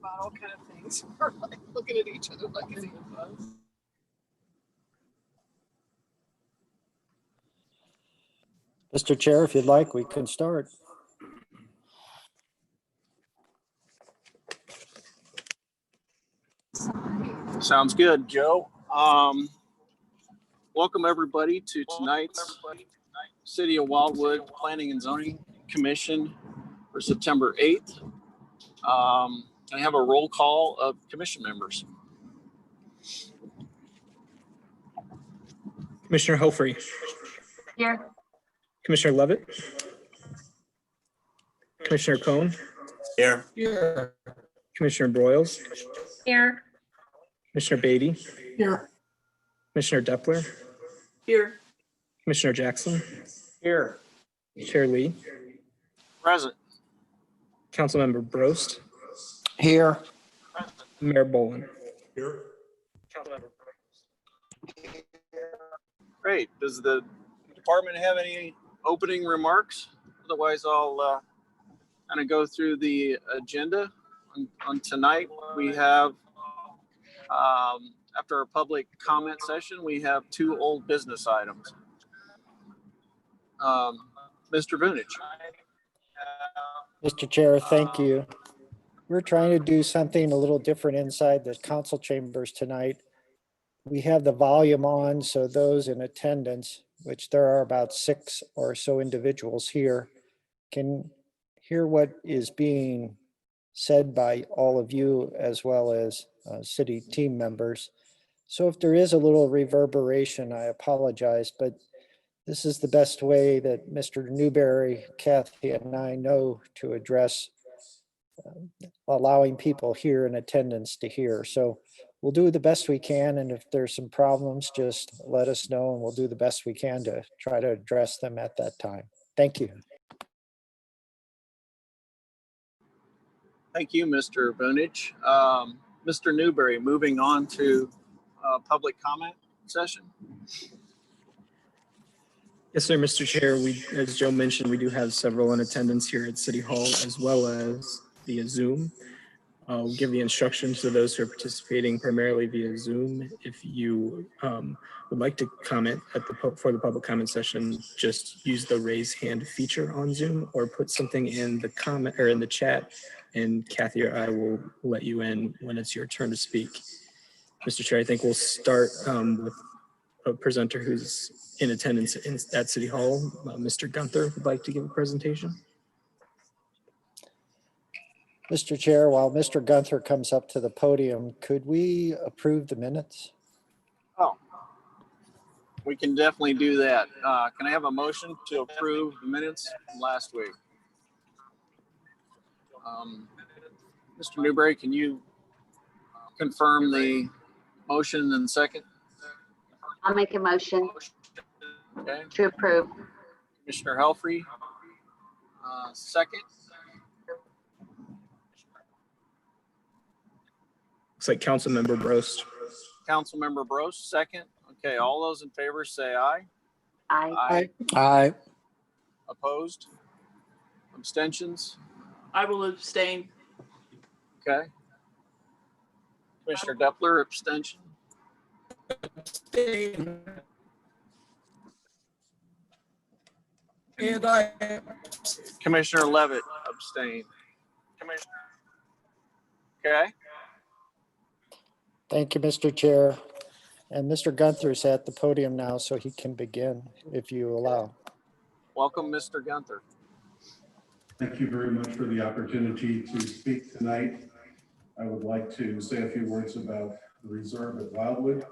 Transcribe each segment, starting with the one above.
about all kind of things. We're like looking at each other like it's even buzz. Mr. Chair, if you'd like, we can start. Sounds good, Joe. Welcome everybody to tonight's City of Wildwood Planning and Zoning Commission for September 8th. I have a roll call of commission members. Commissioner Helfrey. Here. Commissioner Levitt. Commissioner Cohn. Here. Commissioner Broyles. Here. Commissioner Beatty. Here. Commissioner Depler. Here. Commissioner Jackson. Here. Chair Lee. Present. Councilmember Brost. Here. Mayor Boland. Here. Great. Does the department have any opening remarks? Otherwise, I'll kind of go through the agenda. On tonight, we have, after our public comment session, we have 2 old business items. Mr. Vunich. Mr. Chair, thank you. We're trying to do something a little different inside the council chambers tonight. We have the volume on, so those in attendance, which there are about 6 or so individuals here, can hear what is being said by all of you as well as city team members. So if there is a little reverberation, I apologize, but this is the best way that Mr. Newberry, Kathy, and I know to address allowing people here in attendance to hear. So we'll do the best we can, and if there's some problems, just let us know and we'll do the best we can to try to address them at that time. Thank you. Thank you, Mr. Vunich. Mr. Newberry, moving on to public comment session. Yes, sir, Mr. Chair. As Joe mentioned, we do have several in attendance here at City Hall as well as via Zoom. We'll give the instructions to those who are participating primarily via Zoom. If you would like to comment for the public comment session, just use the raise hand feature on Zoom or put something in the comment or in the chat, and Kathy or I will let you in when it's your turn to speak. Mr. Chair, I think we'll start with a presenter who's in attendance at City Hall. Mr. Gunther would like to give a presentation. Mr. Chair, while Mr. Gunther comes up to the podium, could we approve the minutes? Oh, we can definitely do that. Can I have a motion to approve the minutes from last week? Mr. Newberry, can you confirm the motion and second? I'll make a motion Okay. to approve. Commissioner Helfrey, second. Looks like Councilmember Brost. Councilmember Brost, second. Okay, all those in favor say aye. Aye. Aye. Opposed? Abstentions? I will abstain. Okay. Commissioner Depler, abstention. And I. Commissioner Levitt, abstain. Commissioner. Okay. Thank you, Mr. Chair. And Mr. Gunther's at the podium now, so he can begin if you allow. Welcome, Mr. Gunther. Thank you very much for the opportunity to speak tonight. I would like to say a few words about the reserve at Wildwood.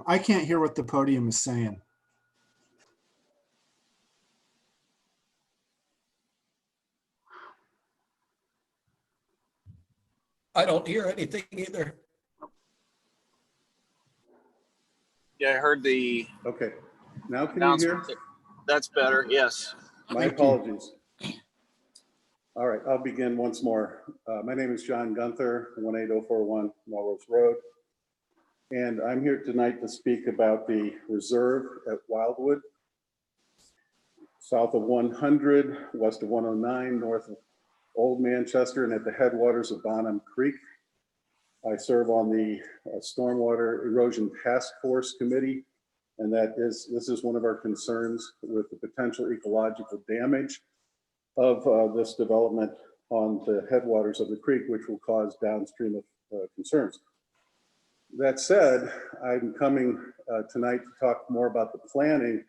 I can't hear what the podium is saying. I don't hear anything either. Yeah, I heard the Okay, now can you hear? announcement. That's better. Yes. My Thank you. apologies. All right, I'll begin once more. My name is John Gunther, 18041 Melrose Road. And I'm here tonight to speak about the reserve at Wildwood, south of 100, west of 109, north of Old Manchester, and at the headwaters of Bonham Creek. I serve on the Stormwater Erosion Task Force Committee, and this is one of our concerns with the potential ecological damage of this development on the headwaters of the creek, which will cause downstream concerns. That said, I'm coming tonight to talk more about the planning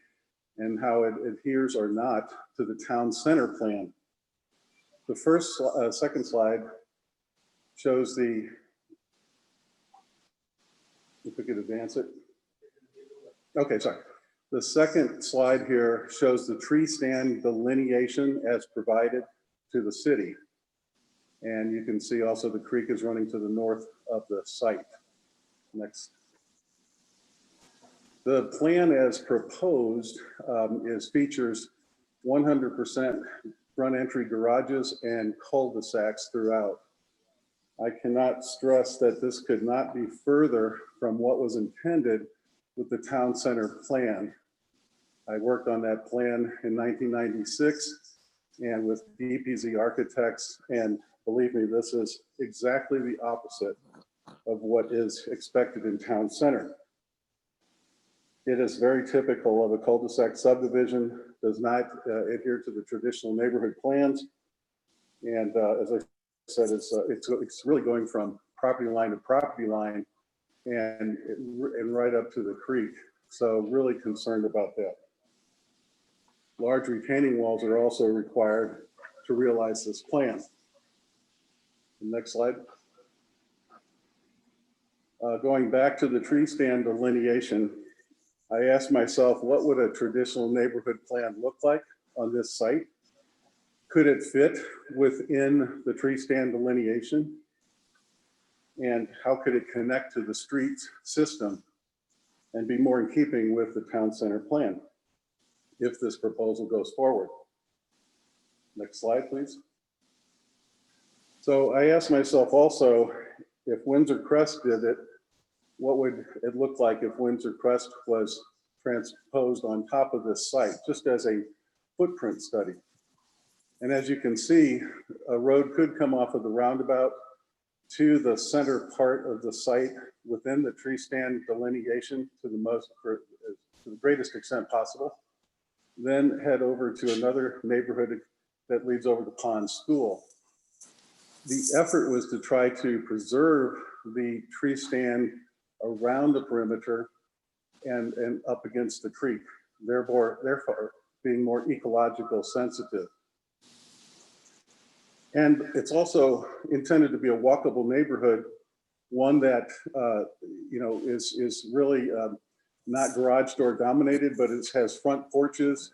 and how it adheres or not to the town center plan. The second slide shows the, if we could advance it. Okay, sorry. The second slide here shows the tree stand delineation as provided to the city. And you can see also the creek is running to the north of the site. Next. The plan as proposed features 100% front entry garages and cul-de-sacs throughout. I cannot stress that this could not be further from what was intended with the town center plan. I worked on that plan in 1996 and with DPZ architects, and believe me, this is exactly the opposite of what is expected in town center. It is very typical of a cul-de-sac subdivision, does not adhere to the traditional neighborhood plans. And as I said, it's really going from property line to property line and right up to the creek. So really concerned about that. Large retaining walls are also required to realize this plan. Next slide. Going back to the tree stand delineation, I asked myself, what would a traditional neighborhood plan look like on this site? Could it fit within the tree stand delineation? And how could it connect to the street system and be more in keeping with the town center plan if this proposal goes forward? Next slide, please. So I asked myself also, if Windsor Crest did it, what would it look like if Windsor Crest was transposed on top of this site, just as a footprint study? And as you can see, a road could come off of the roundabout to the center part of the site within the tree stand delineation to the greatest extent possible, then head over to another neighborhood that leads over to Pond School. The effort was to try to preserve the tree stand around the perimeter and up against the creek, therefore being more ecological sensitive. And it's also intended to be a walkable neighborhood, one that is really not garage door dominated, but it has front porches,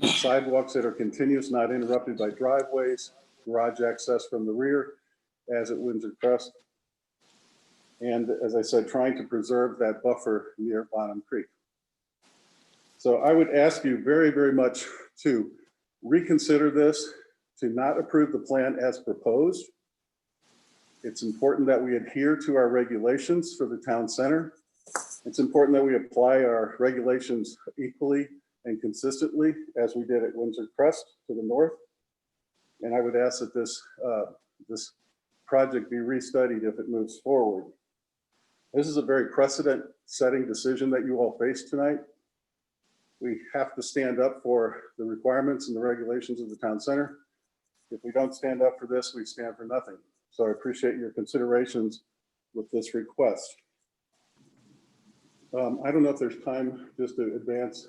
sidewalks that are continuous, not interrupted by driveways, garage access from the rear, as at Windsor Crest. And as I said, trying to preserve that buffer near Bonham Creek. So I would ask you very, very much to reconsider this, to not approve the plan as proposed. It's important that we adhere to our regulations for the town center. It's important that we apply our regulations equally and consistently as we did at Windsor Crest to the north. And I would ask that this project be restudied if it moves forward. This is a very precedent-setting decision that you all face tonight. We have to stand up for the requirements and the regulations of the town center. If we don't stand up for this, we stand for nothing. So I appreciate your considerations with this request. I don't know if there's time just to advance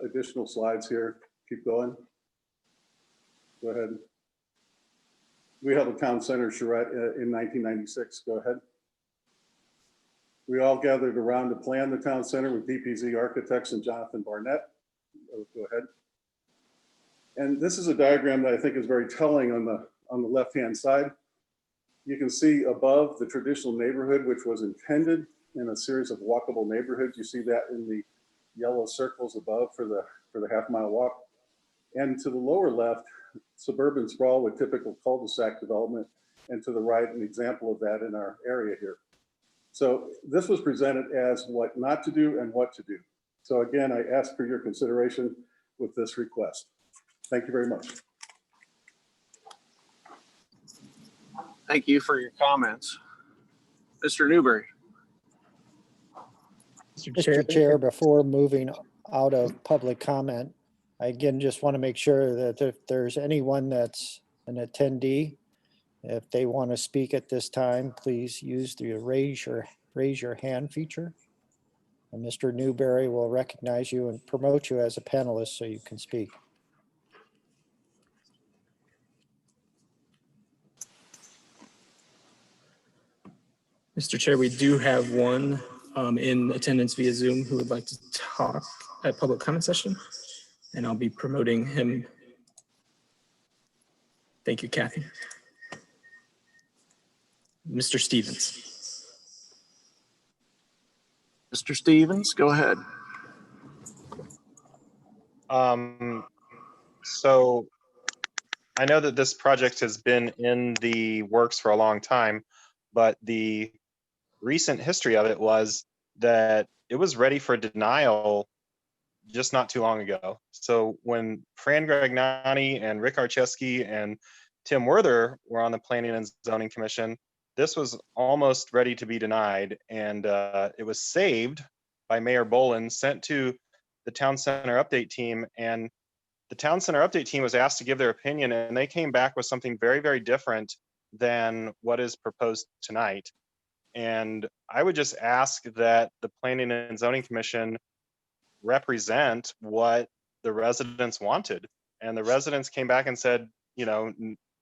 additional slides here. Keep going. Go ahead. We held a town center charrette in 1996. Go ahead. We all gathered around to plan the town center with DPZ architects and Jonathan Barnett. Go ahead. And this is a diagram that I think is very telling on the left-hand side. You can see above the traditional neighborhood, which was intended in a series of walkable neighborhoods. You see that in the yellow circles above for the half-mile walk. And to the lower left, suburban sprawl with typical cul-de-sac development, and to the right, an example of that in our area here. So this was presented as what not to do and what to do. So again, I ask for your consideration with this request. Thank you very much. Thank you for your comments. Mr. Newberry. Mr. Chair, before moving out of public comment, I again just want to make sure that if there's anyone that's an attendee, if they want to speak at this time, please use the raise your hand feature. And Mr. Newberry will recognize you and promote you as a panelist so you can speak. Mr. Chair, we do have one in attendance via Zoom who would like to talk at public comment session, and I'll be promoting him. Thank you, Kathy. Mr. Stevens. Mr. Stevens, go ahead. So I know that this project has been in the works for a long time, but the recent history of it was that it was ready for denial just not too long ago. So when Fran Gragnani and Rick Archesky and Tim Werther were on the Planning and Zoning Commission, this was almost ready to be denied, and it was saved by Mayor Bolin, sent to the Town Center Update team, and the Town Center Update team was asked to give their opinion, and they came back with something very, very different than what is proposed tonight. And I would just ask that the Planning and Zoning Commission represent what the residents wanted. And the residents came back and said, you know,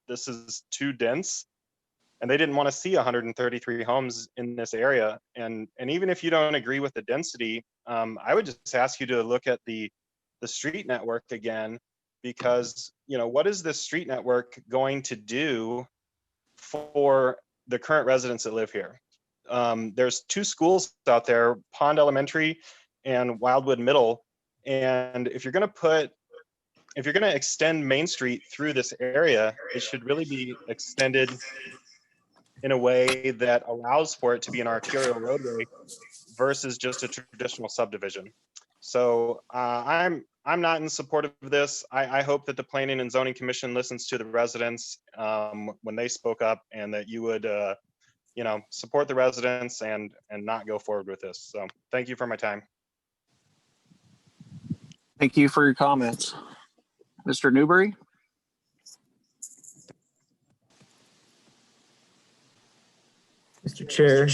this is too dense. And they didn't want to see 133 homes in this area. And even if you don't agree with the density, I would just ask you to look at the street network again, because, you know, what is this street network going to do for the current residents that live here? There's two schools out there, Pond Elementary and Wildwood Middle. And if you're going to extend Main Street through this area, it should really be extended in a way that allows for it to be an arterial roadway versus just a traditional subdivision. So I'm not in support of this. I hope that the Planning and Zoning Commission listens to the residents when they spoke up, and that you would you know, support the residents and not go forward with this. So thank you for my time. Thank you for your comments. Mr. Newberry? Mr. Chair.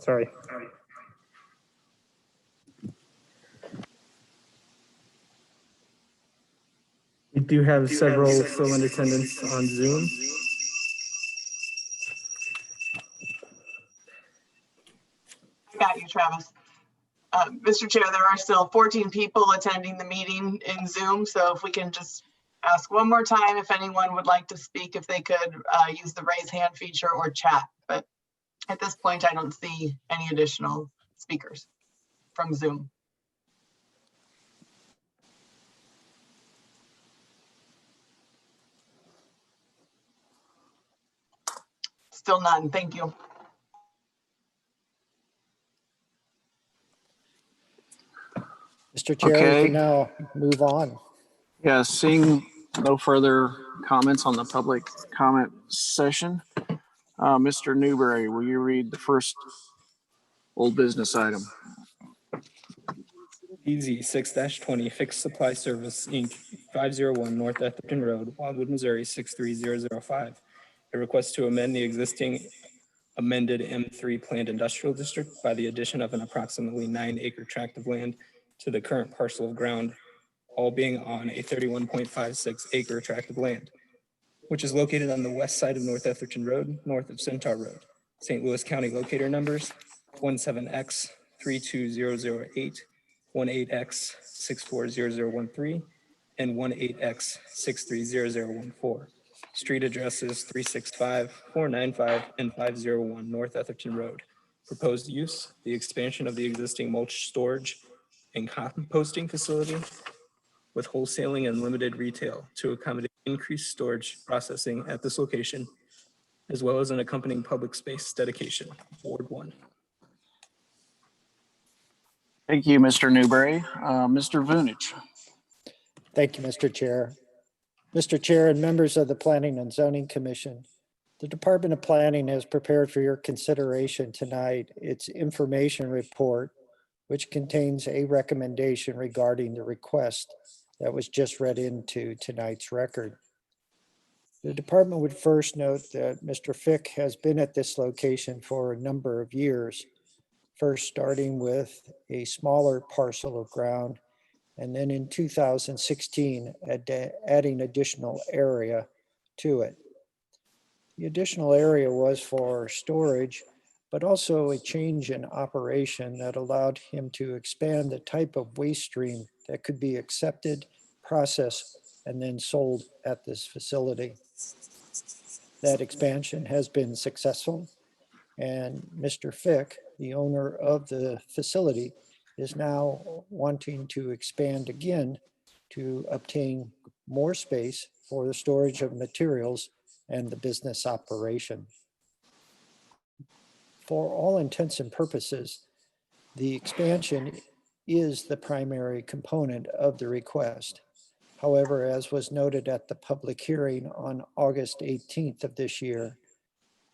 Sorry. We do have several still in attendance on Zoom. I got you, Travis. Mr. Chair, there are still 14 people attending the meeting in Zoom, so if we can just ask one more time if anyone would like to speak, if they could use the raise hand feature or chat. But at this point, I don't see any additional speakers from Zoom. Still none, thank you. Mr. Chair, we Okay. can now move on. Yeah, seeing no further comments on the public comment session, Mr. Newberry, will you read the first old business item? EZ 6-20 Fixed Supply Service Inc., 501 North Etherton Road, Wildwood, Missouri 63005. A request to amend the existing amended M3 planned industrial district by the addition of an approximately 9-acre tract of land to the current parcel of ground, all being on a 31.56 acre tract of land, which is located on the west side of North Etherton Road, north of Centaur Road. St. Louis County locator numbers 17X 32008, 18X 640013, and 18X 630014. Street addresses 365, 495, and 501 North Etherton Road. Proposed use, the expansion of the existing mulch storage and composting facility with wholesaling and limited retail to accommodate increased storage processing at this location, as well as an accompanying public space dedication, Ward 1. Thank you, Mr. Newberry. Mr. Vunich. Thank you, Mr. Chair. Mr. Chair and members of the Planning and Zoning Commission, the Department of Planning has prepared for your consideration tonight its information report, which contains a recommendation regarding the request that was just read into tonight's record. The department would first note that Mr. Fick has been at this location for a number of years, first starting with a smaller parcel of ground, and then in 2016, adding additional area to it. The additional area was for storage, but also a change in operation that allowed him to expand the type of waste stream that could be accepted, processed, and then sold at this facility. That expansion has been successful, and Mr. Fick, the owner of the facility, is now wanting to expand again to obtain more space for the storage of materials and the business operation. For all intents and purposes, the expansion is the primary component of the request. However, as was noted at the public hearing on August 18th of this year,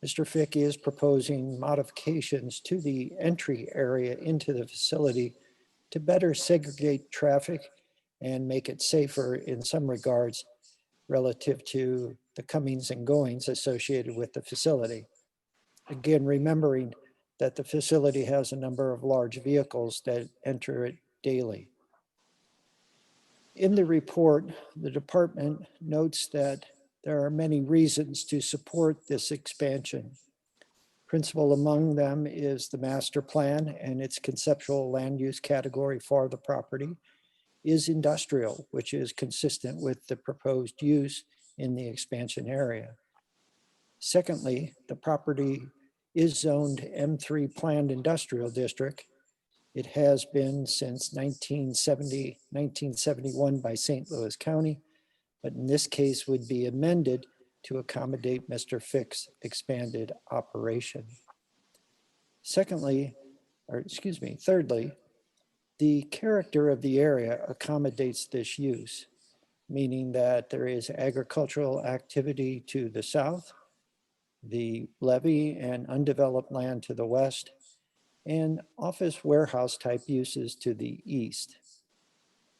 Mr. Fick is proposing modifications to the entry area into the facility to better segregate traffic and make it safer in some regards relative to the comings and goings associated with the facility. Again, remembering that the facility has a number of large vehicles that enter it daily. In the report, the department notes that there are many reasons to support this expansion. Principal among them is the master plan and its conceptual land use category for the property is industrial, which is consistent with the proposed use in the expansion area. Secondly, the property is zoned M3 Planned Industrial District. It has been since 1971 by St. Louis County, but in this case would be amended to accommodate Mr. Fick's expanded operation. Thirdly, the character of the area accommodates this use, meaning that there is agricultural activity to the south, the levee and undeveloped land to the west, and office warehouse type uses to the east.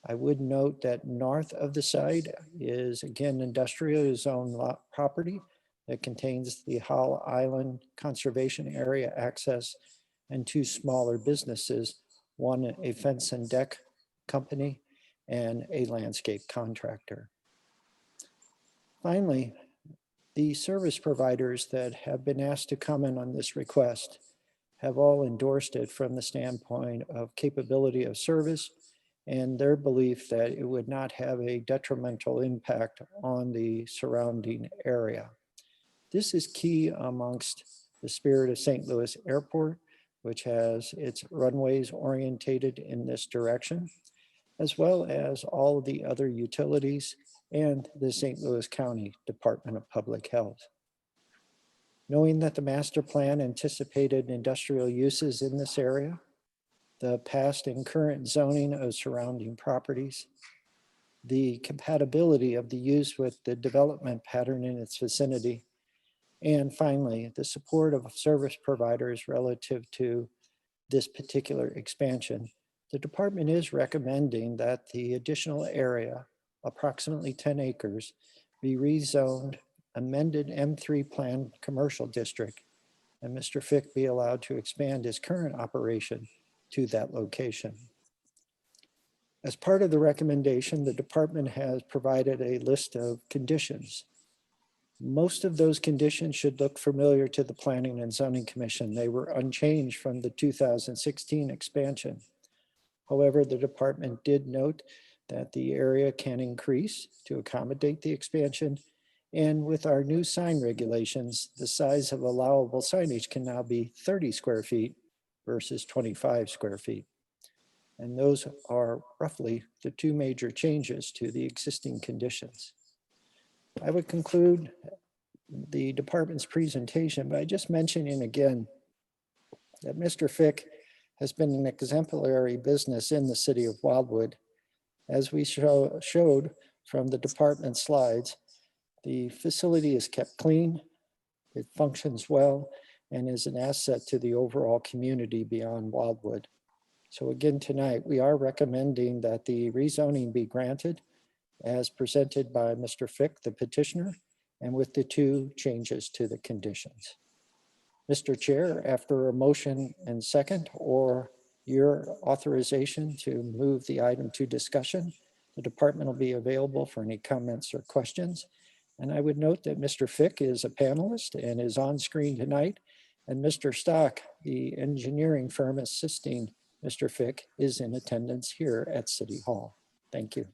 I would note that north of the site is again industrial zone lot property that contains the Howell Island Conservation Area access and two smaller businesses, one a fence and deck company and a landscape contractor. Finally, the service providers that have been asked to comment on this request have all endorsed it from the standpoint of capability of service and their belief that it would not have a detrimental impact on the surrounding area. This is key amongst the spirit of St. Louis Airport, which has its runways orientated in this direction, as well as all of the other utilities and the St. Louis County Department of Public Health. Knowing that the master plan anticipated industrial uses in this area, the past and current zoning of surrounding properties, the compatibility of the use with the development pattern in its vicinity, and finally, the support of service providers relative to this particular expansion, the department is recommending that the additional area, approximately 10 acres, be rezoned, amended M3 Plan Commercial District, and Mr. Fick be allowed to expand his current operation to that location. As part of the recommendation, the department has provided a list of conditions. Most of those conditions should look familiar to the Planning and Zoning Commission. They were unchanged from the 2016 expansion. However, the department did note that the area can increase to accommodate the expansion And with our new sign regulations, the size of allowable signage can now be 30 square feet versus 25 square feet. And those are roughly the two major changes to the existing conditions. I would conclude the department's presentation by just mentioning again that Mr. Fick has been an exemplary business in the city of Wildwood. As we showed from the department slides, the facility is kept clean, it functions well, and is an asset to the overall community beyond Wildwood. So again, tonight, we are recommending that the rezoning be granted as presented by Mr. Fick, the petitioner, and with the two changes to the conditions. Mr. Chair, after a motion and second or your authorization to move the item to discussion, the department will be available for any comments or questions. And I would note that Mr. Fick is a panelist and is on screen tonight. And Mr. Stock, the engineering firm assisting Mr. Fick, is in attendance here at City Hall. Thank you.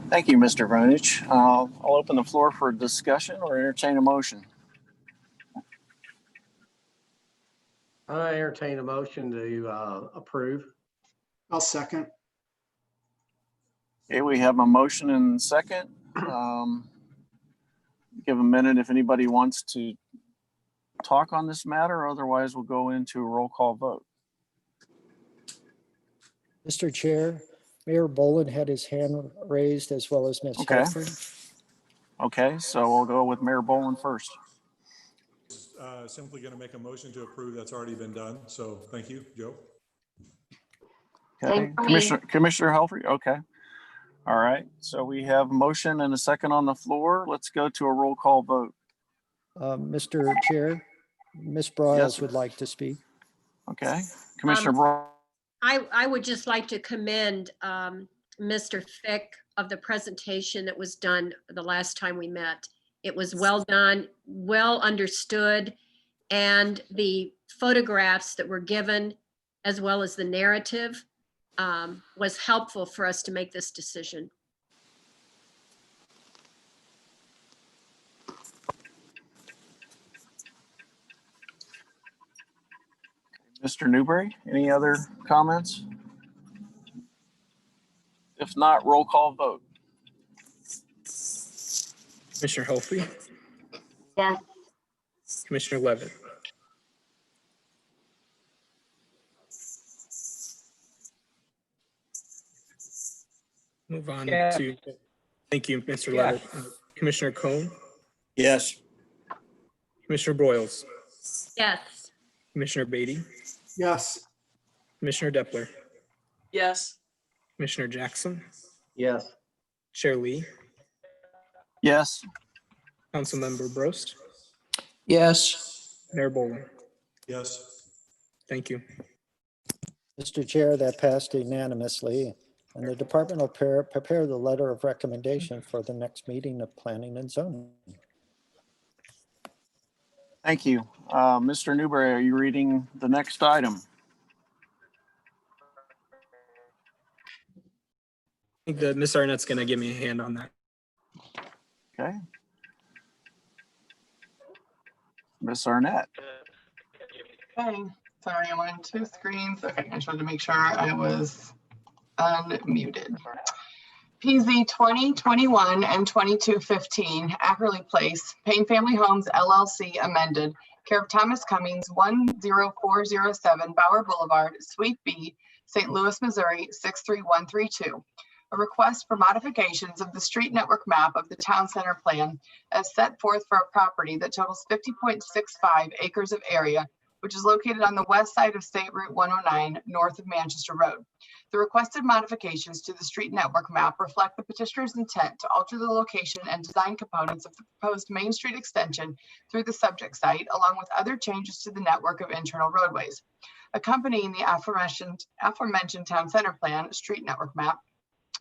Thank you, Mr. Vonich. I'll open the floor for discussion or entertain a motion. I entertain a motion to approve. I'll second. Okay, we have a motion and second. Give a minute if anybody wants to talk on this matter, otherwise we'll go into a roll call vote. Mr. Chair, Mayor Boland had his hand raised as well as Ms. Okay. Helfrich. Okay, so we'll go with Mayor Boland first. Simply going to make a motion to approve. That's already been done. So thank you, Joe. Okay, Commissioner Helfrich, okay. All right, so we have a motion and a second on the floor. Let's go to a roll call vote. Mr. Chair, Ms. Broyles Yes. would like to speak. Okay, Commissioner Brown. I would just like to commend Mr. Fick of the presentation that was done the last time we met. It was well done, well understood, and the photographs that were given, as well as the narrative, was helpful for us to make this decision. Mr. Newberry, any other comments? If not, roll call vote. Commissioner Helfrey, Yes. Commissioner Levitt, move on Yeah. to, thank you, Mr. Yeah. Levitt. Commissioner Cohn, Yes. Commissioner Broyles, Yes. Commissioner Beatty, Yes. Commissioner Depler, Yes. Commissioner Jackson, Yes. Chair Lee, Yes. Councilmember Brost, Yes. Mayor Boland. Yes. Thank you. Mr. Chair, that passed unanimously, and the department will prepare the letter of recommendation for the next meeting of Planning and Zoning. Thank you. Mr. Newberry, are you reading the next item? I think that Ms. Arnett's going to give me a hand on that. Okay. Ms. Arnett. Okay, sorry, I'm on two screens. Okay, I just wanted to make sure I was unmuted. PZ 2021 and 2215, Ackerley Place, Payne Family Homes LLC amended, care of Thomas Cummings, 10407 Bauer Boulevard, Suite B, St. Louis, Missouri, 63132. A request for modifications of the street network map of the town center plan as set forth for a property that totals 50.65 acres of area, which is located on the west side of State Route 109, north of Manchester Road. The requested modifications to the street network map reflect the petitioner's intent to alter the location and design components of the proposed Main Street extension through the subject site, along with other changes to the network of internal roadways. Accompanying the aforementioned town center plan street network map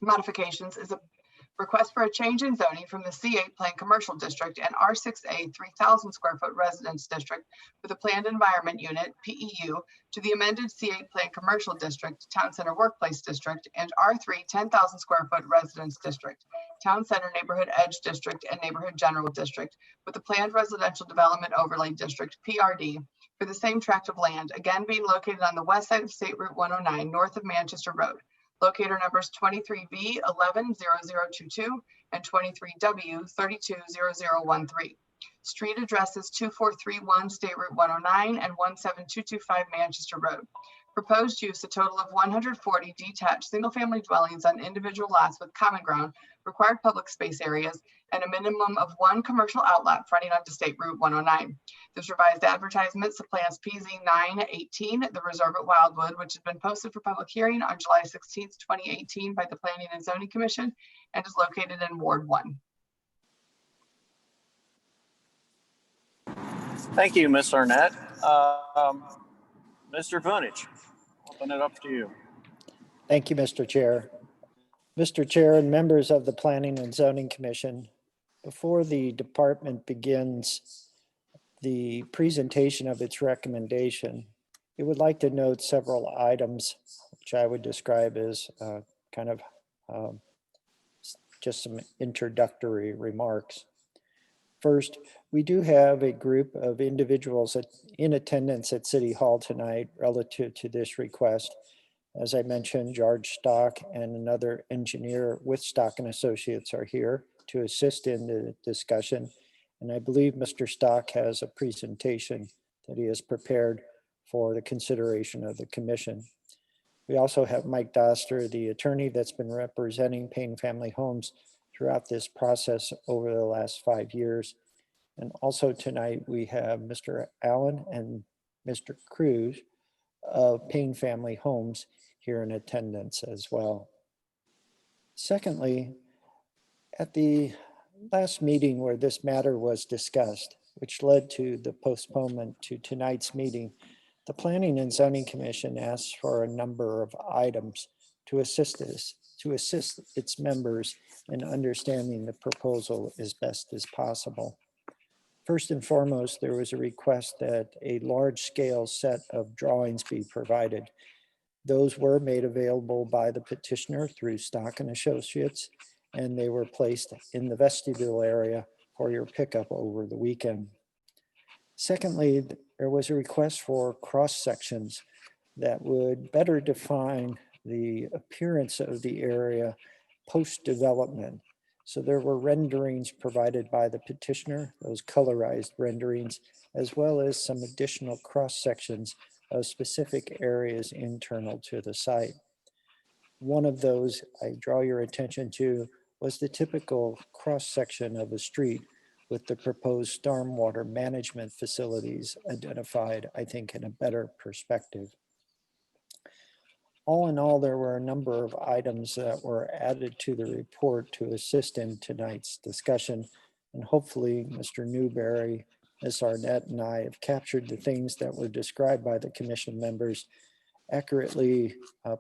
modifications is a Request for a change in zoning from the C8 Plan Commercial District and R6A 3,000 square foot Residence District with a Planned Environment Unit, PEU, to the amended C8 Plan Commercial District, Town Center Workplace District, and R3 10,000 square foot Residence District, Town Center Neighborhood Edge District, and Neighborhood General District with a Planned Residential Development Overlay District, PRD, for the same tract of land, again being located on the west side of State Route 109, north of Manchester Road. Locator numbers 23V 110022 and 23W 320013. Street addresses 2431 State Route 109 and 17225 Manchester Road. Proposed use a total of 140 detached single-family dwellings on individual lots with common ground, required public space areas, and a minimum of one commercial outlet fronting onto State Route 109. This revised advertisement supplants PZ 918, the Reserve at Wildwood, which has been posted for public hearing on July 16, 2018 by the Planning and Zoning Commission and is located in Ward 1. Thank you, Ms. Arnett. Mr. Vunich, open it up to you. Thank you, Mr. Chair. Mr. Chair and members of the Planning and Zoning Commission, before the department begins the presentation of its recommendation, it would like to note several items which I would describe as just some introductory remarks. First, we do have a group of individuals in attendance at City Hall tonight relative to this request. As I mentioned, George Stock and another engineer with Stock and Associates are here to assist in the discussion. And I believe Mr. Stock has a presentation that he has prepared for the consideration of the commission. We also have Mike Doster, the attorney that's been representing Payne Family Homes throughout this process over the last 5 years. And also tonight we have Mr. Allen and Mr. Cruz of Payne Family Homes here in attendance as well. Secondly, at the last meeting where this matter was discussed, which led to the postponement to tonight's meeting, the Planning and Zoning Commission asked for a number of items to assist its members in understanding the proposal as best as possible. First and foremost, there was a request that a large-scale set of drawings be provided. Those were made available by the petitioner through Stock and Associates, and they were placed in the vestibule area for your pickup over the weekend. Secondly, there was a request for cross sections that would better define the appearance of the area post-development. So there were renderings provided by the petitioner, those colorized renderings, as well as some additional cross sections of specific areas internal to the site. One of those I draw your attention to was the typical cross section of a street with the proposed stormwater management facilities identified, I think, in a better perspective. All in all, there were a number of items that were added to the report to assist in tonight's discussion. And hopefully Mr. Newberry, Ms. Arnett, and I have captured the things that were described by the commission members, accurately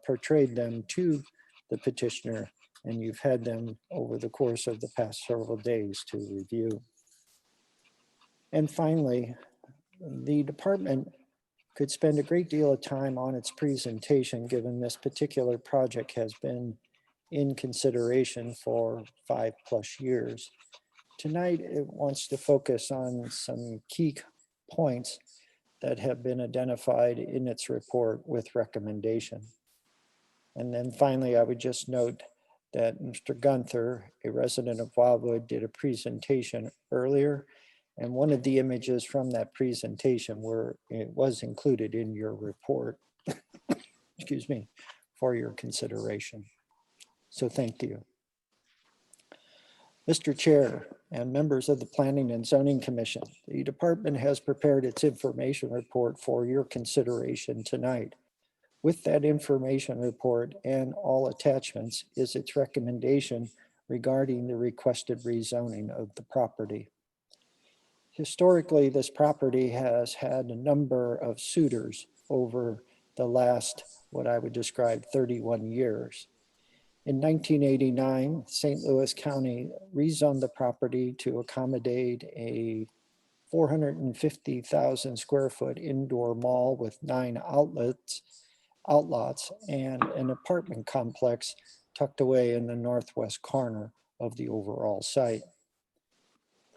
portrayed them to the petitioner, and you've had them over the course of the past several days to review. And finally, the department could spend a great deal of time on its presentation, given this particular project has been in consideration for 5+ years. Tonight, it wants to focus on some key points that have been identified in its report with recommendation. And then finally, I would just note that Mr. Gunther, a resident of Wildwood, did a presentation earlier. And one of the images from that presentation was included in your report, excuse me, for your consideration. So thank you. Mr. Chair and members of the Planning and Zoning Commission, the department has prepared its information report for your consideration tonight. With that information report and all attachments is its recommendation regarding the requested rezoning of the property. Historically, this property has had a number of suitors over the last, what I would describe, 31 years. In 1989, St. Louis County rezoned the property to accommodate a 450,000 square foot indoor mall with 9 outlots, and an apartment complex tucked away in the northwest corner of the overall site.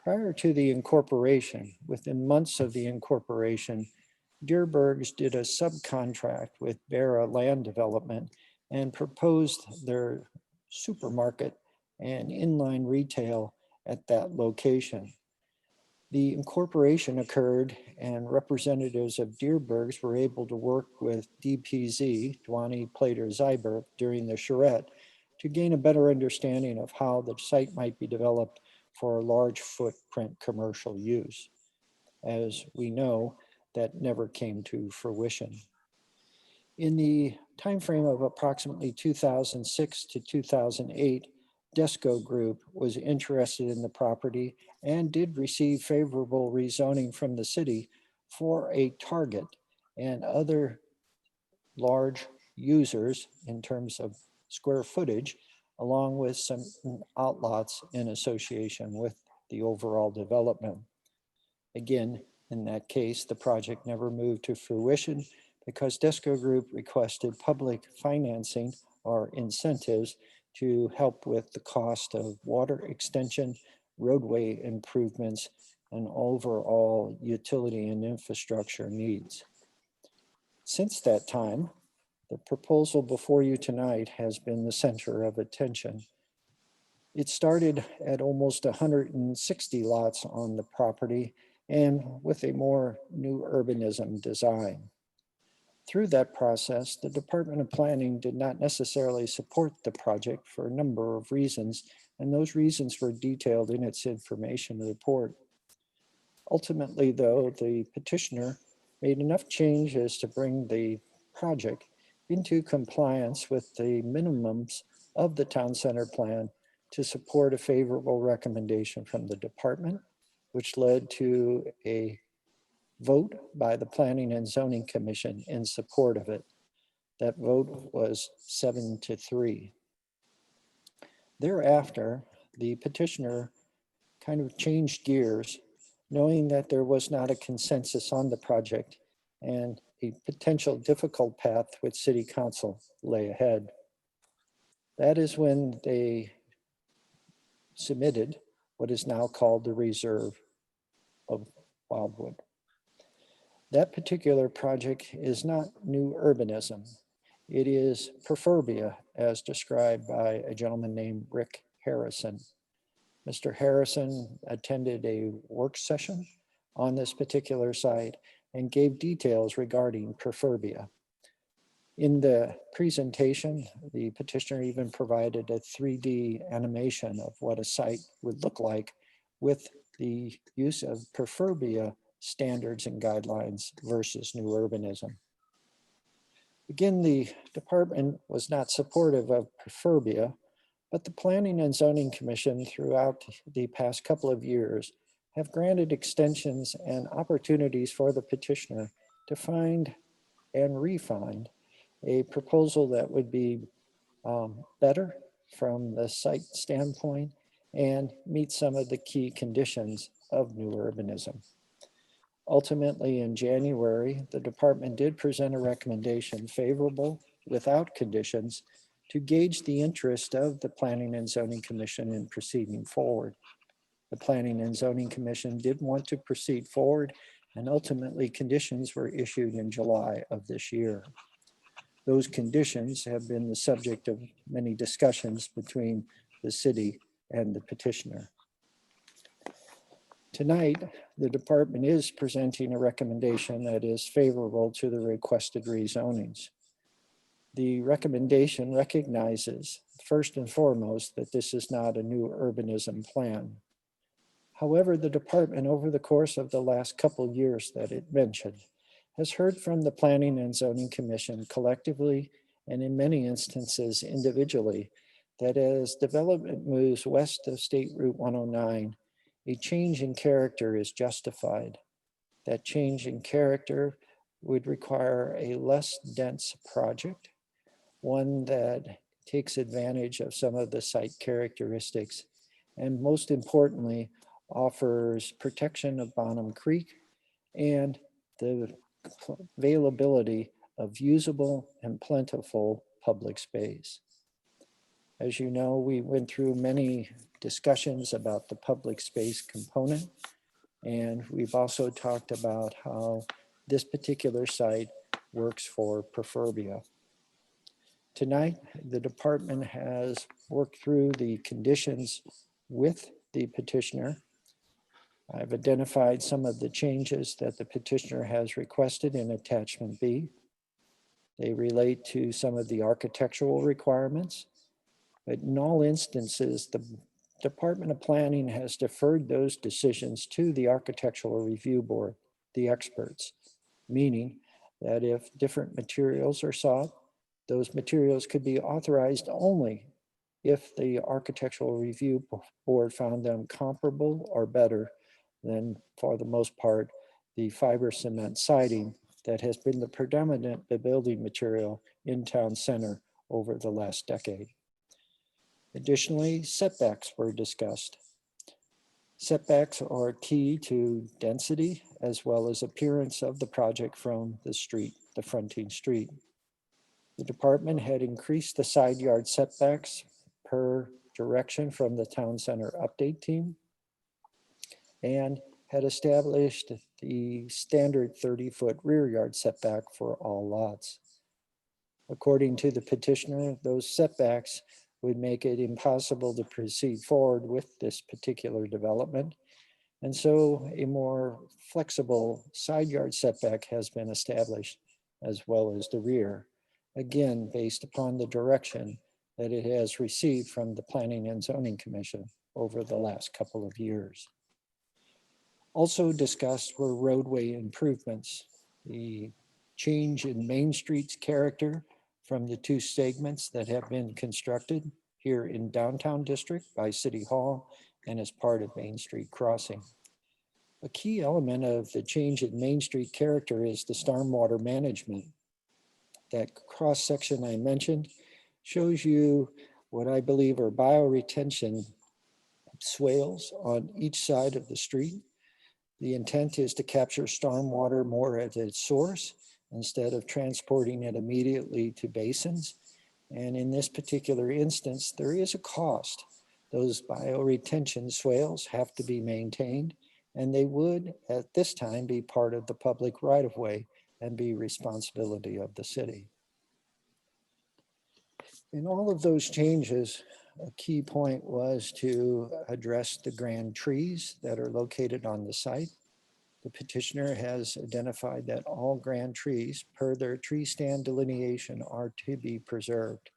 Prior to the incorporation, within months of the incorporation, Deerbergs did a subcontract with Barra Land Development and proposed their supermarket and inline retail at that location. The incorporation occurred and representatives of Deerbergs were able to work with DPZ, Dwani Plater Zyber, during the charrette to gain a better understanding of how the site might be developed for a large footprint commercial use. As we know, that never came to fruition. In the timeframe of approximately 2006 to 2008, Desco Group was interested in the property and did receive favorable rezoning from the city for a Target and other large users in terms of square footage, along with some outlots in association with the overall development. Again, in that case, the project never moved to fruition because Desco Group requested public financing or incentives to help with the cost of water extension, roadway improvements, and overall utility and infrastructure needs. Since that time, the proposal before you tonight has been the center of attention. It started at almost 160 lots on the property and with a more new urbanism design. Through that process, the Department of Planning did not necessarily support the project for a number of reasons, and those reasons were detailed in its information report. Ultimately, though, the petitioner made enough changes to bring the project into compliance with the minimums of the town center plan to support a favorable recommendation from the department, which led to a vote by the Planning and Zoning Commission in support of it. That vote was 7-3. Thereafter, the petitioner kind of changed gears, knowing that there was not a consensus on the project and a potential difficult path which City Council lay ahead. That is when they submitted what is now called the Reserve of Wildwood. That particular project is not new urbanism. It is perfurbia, as described by a gentleman named Rick Harrison. Mr. Harrison attended a work session on this particular site and gave details regarding perfurbia. In the presentation, the petitioner even provided a 3D animation of what a site would look like with the use of perfurbia standards and guidelines versus new urbanism. Again, the department was not supportive of perfurbia, but the Planning and Zoning Commission throughout the past couple of years have granted extensions and opportunities for the petitioner to find and refine a proposal that would be better from the site standpoint and meet some of the key conditions of new urbanism. Ultimately, in January, the department did present a recommendation favorable without conditions to gauge the interest of the Planning and Zoning Commission in proceeding forward. The Planning and Zoning Commission did want to proceed forward, and ultimately conditions were issued in July of this year. Those conditions have been the subject of many discussions between the city and the petitioner. Tonight, the department is presenting a recommendation that is favorable to the requested rezonings. The recommendation recognizes, first and foremost, that this is not a new urbanism plan. However, the department, over the course of the last couple of years that it mentioned, has heard from the Planning and Zoning Commission collectively and in many instances individually that as development moves west of State Route 109, a change in character is justified. That change in character would require a less dense project, one that takes advantage of some of the site characteristics, and most importantly, offers protection of Bonham Creek and the availability of usable and plentiful public space. As you know, we went through many discussions about the public space component, and we've also talked about how this particular site works for Proferbia. Tonight, the department has worked through the conditions with the petitioner. I've identified some of the changes that the petitioner has requested in attachment B. They relate to some of the architectural requirements, but in all instances, the Department of Planning has deferred those decisions to the Architectural Review Board, the experts, meaning that if different materials are sought, those materials could be authorized only if the Architectural Review Board found them comparable or better than, for the most part, the fiber cement siding that has been the predominant building material in town center over the last decade. Additionally, setbacks were discussed. Setbacks are key to density as well as appearance of the project from the street, the fronting street. The department had increased the side yard setbacks per direction from the town center update team and had established the standard 30-foot rear yard setback for all lots. According to the petitioner, those setbacks would make it impossible to proceed forward with this particular development. And so a more flexible side yard setback has been established, as well as the rear, again, based upon the direction that it has received from the Planning and Zoning Commission over the last couple of years. Also discussed were roadway improvements, the change in Main Street's character from the two segments that have been constructed here in downtown district by City Hall and as part of Main Street crossing. A key element of the change in Main Street character is the stormwater management. That cross section I mentioned shows you what I believe are bioretention swales on each side of the street. The intent is to capture stormwater more at its source instead of transporting it immediately to basins. And in this particular instance, there is a cost. Those bioretention swales have to be maintained, and they would at this time be part of the public right-of-way and be responsibility of the city. In all of those changes, a key point was to address the grand trees that are located on the site. The petitioner has identified that all grand trees per their tree stand delineation are to be preserved.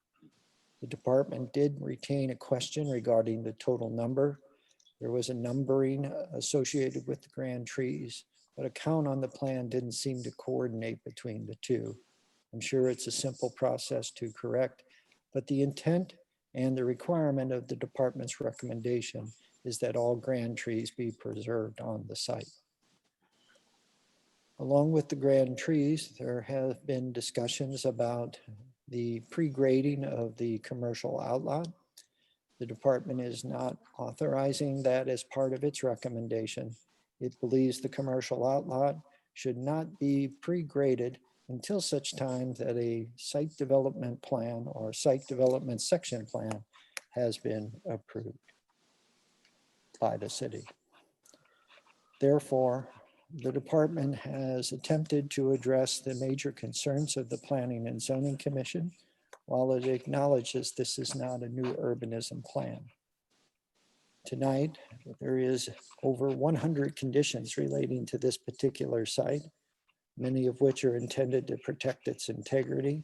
The department did retain a question regarding the total number. There was a numbering associated with the grand trees, but a count on the plan didn't seem to coordinate between the two. I'm sure it's a simple process to correct, but the intent and the requirement of the department's recommendation is that all grand trees be preserved on the site. Along with the grand trees, there have been discussions about the pre-grading of the commercial outlot. The department is not authorizing that as part of its recommendation. It believes the commercial outlot should not be pre-graded until such time that a site development plan or site development section plan has been approved by the city. Therefore, the department has attempted to address the major concerns of the Planning and Zoning Commission, while it acknowledges this is not a new urbanism plan. Tonight, there is over 100 conditions relating to this particular site, many of which are intended to protect its integrity.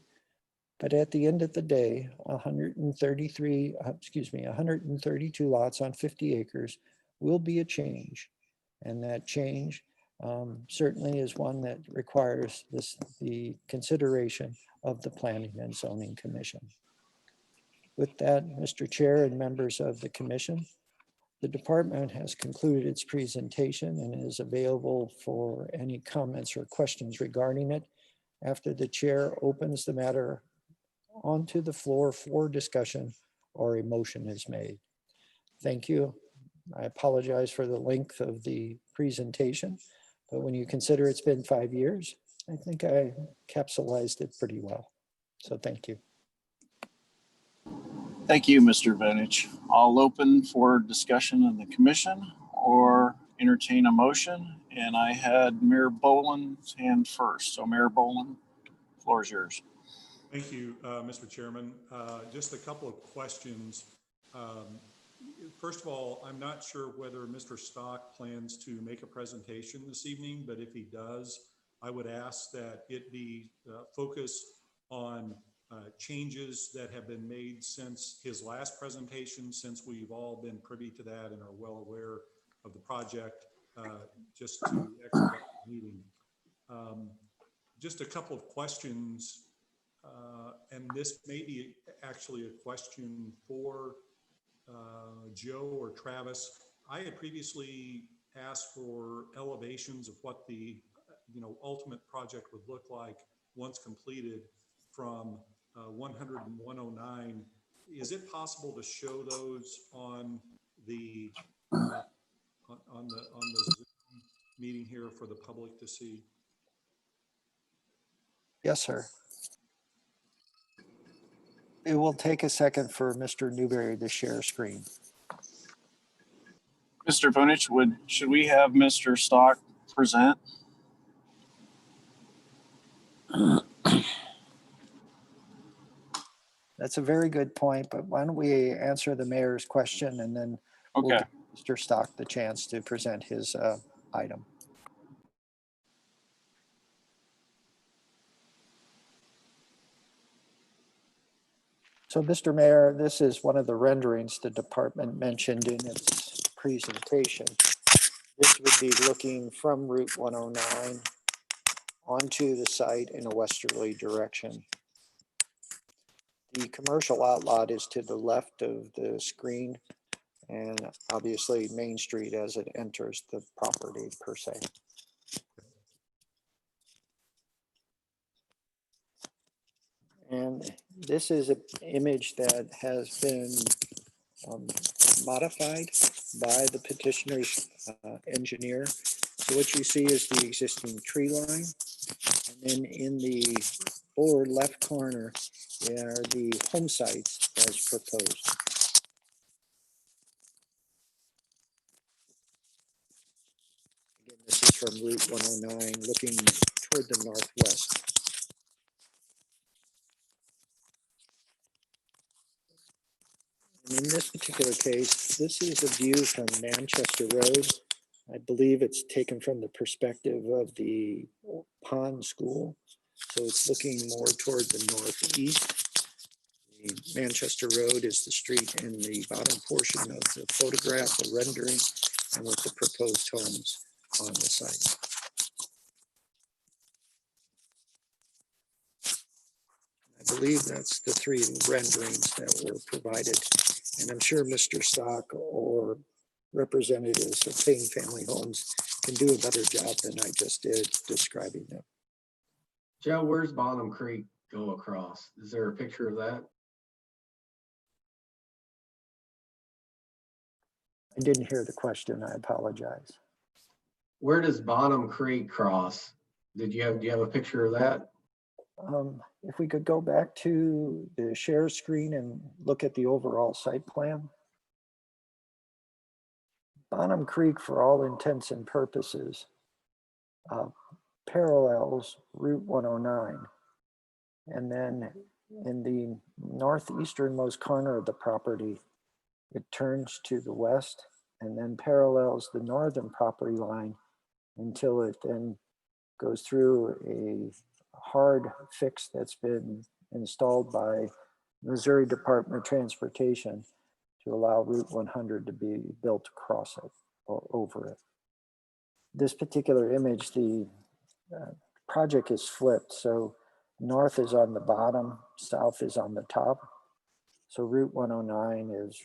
But at the end of the day, 132 lots on 50 acres will be a change. And that change certainly is one that requires the consideration of the Planning and Zoning Commission. With that, Mr. Chair and members of the commission, the department has concluded its presentation and is available for any comments or questions regarding it after the chair opens the matter onto the floor for discussion or a motion is made. Thank you. I apologize for the length of the presentation, but when you consider it's been 5 years, I think I capsulized it pretty well. So thank you. Thank you, Mr. Venich. I'll open for discussion in the commission or entertain a motion. And I had Mayor Boland's hand first. So Mayor Boland, floor is yours. Thank you, Mr. Chairman. Just a couple of questions. First of all, I'm not sure whether Mr. Stock plans to make a presentation this evening, but if he does, I would ask that it be focused on changes that have been made since his last presentation, since we've all been privy to that and are well aware of the project, just to expedite the meeting. Just a couple of questions, and this may be actually a question for Joe or Travis. I had previously asked for elevations of what the ultimate project would look like once completed from 100 and 109. Is it possible to show those on the on the Zoom meeting here for the public to see? Yes, sir. It will take a second for Mr. Newberry to share screen. Mr. Venich, should we have Mr. Stock present? That's a very good point, but why don't we answer the mayor's question and then we'll Okay. give Mr. Stock the chance to present his item. So, Mr. Mayor, this is one of the renderings the department mentioned in its presentation. This would be looking from Route 109 onto the site in a westerly direction. The commercial outlot is to the left of the screen, and obviously Main Street as it enters the property per se. And this is an image that has been modified by the petitioner's engineer. So what you see is the existing tree line. And then in the lower left corner are the home sites as proposed. Again, this is from Route 109 looking toward the northwest. And in this particular case, this is a view from Manchester Road. I believe it's taken from the perspective of the Pond School. So it's looking more toward the northeast. The Manchester Road is the street in the bottom portion of the photograph, the rendering, and with the proposed homes on the site. I believe that's the three renderings that were provided. And I'm sure Mr. Stock or representatives of Payne Family Homes can do a better job than I just did describing them. Joe, where's Bonham Creek go across? Is there a picture of that? I didn't hear the question. I apologize. Where does Bonham Creek cross? Do you have a picture of that? If we could go back to the share screen and look at the overall site plan. Bonham Creek, for all intents and purposes, parallels Route 109. And then in the northeasternmost corner of the property, it turns to the west and then parallels the northern property line until it then goes through a hard fix that's been installed by Missouri Department of Transportation to allow Route 100 to be built across it or over it. This particular image, the project is flipped. So north is on the bottom, south is on the top. So Route 109 is,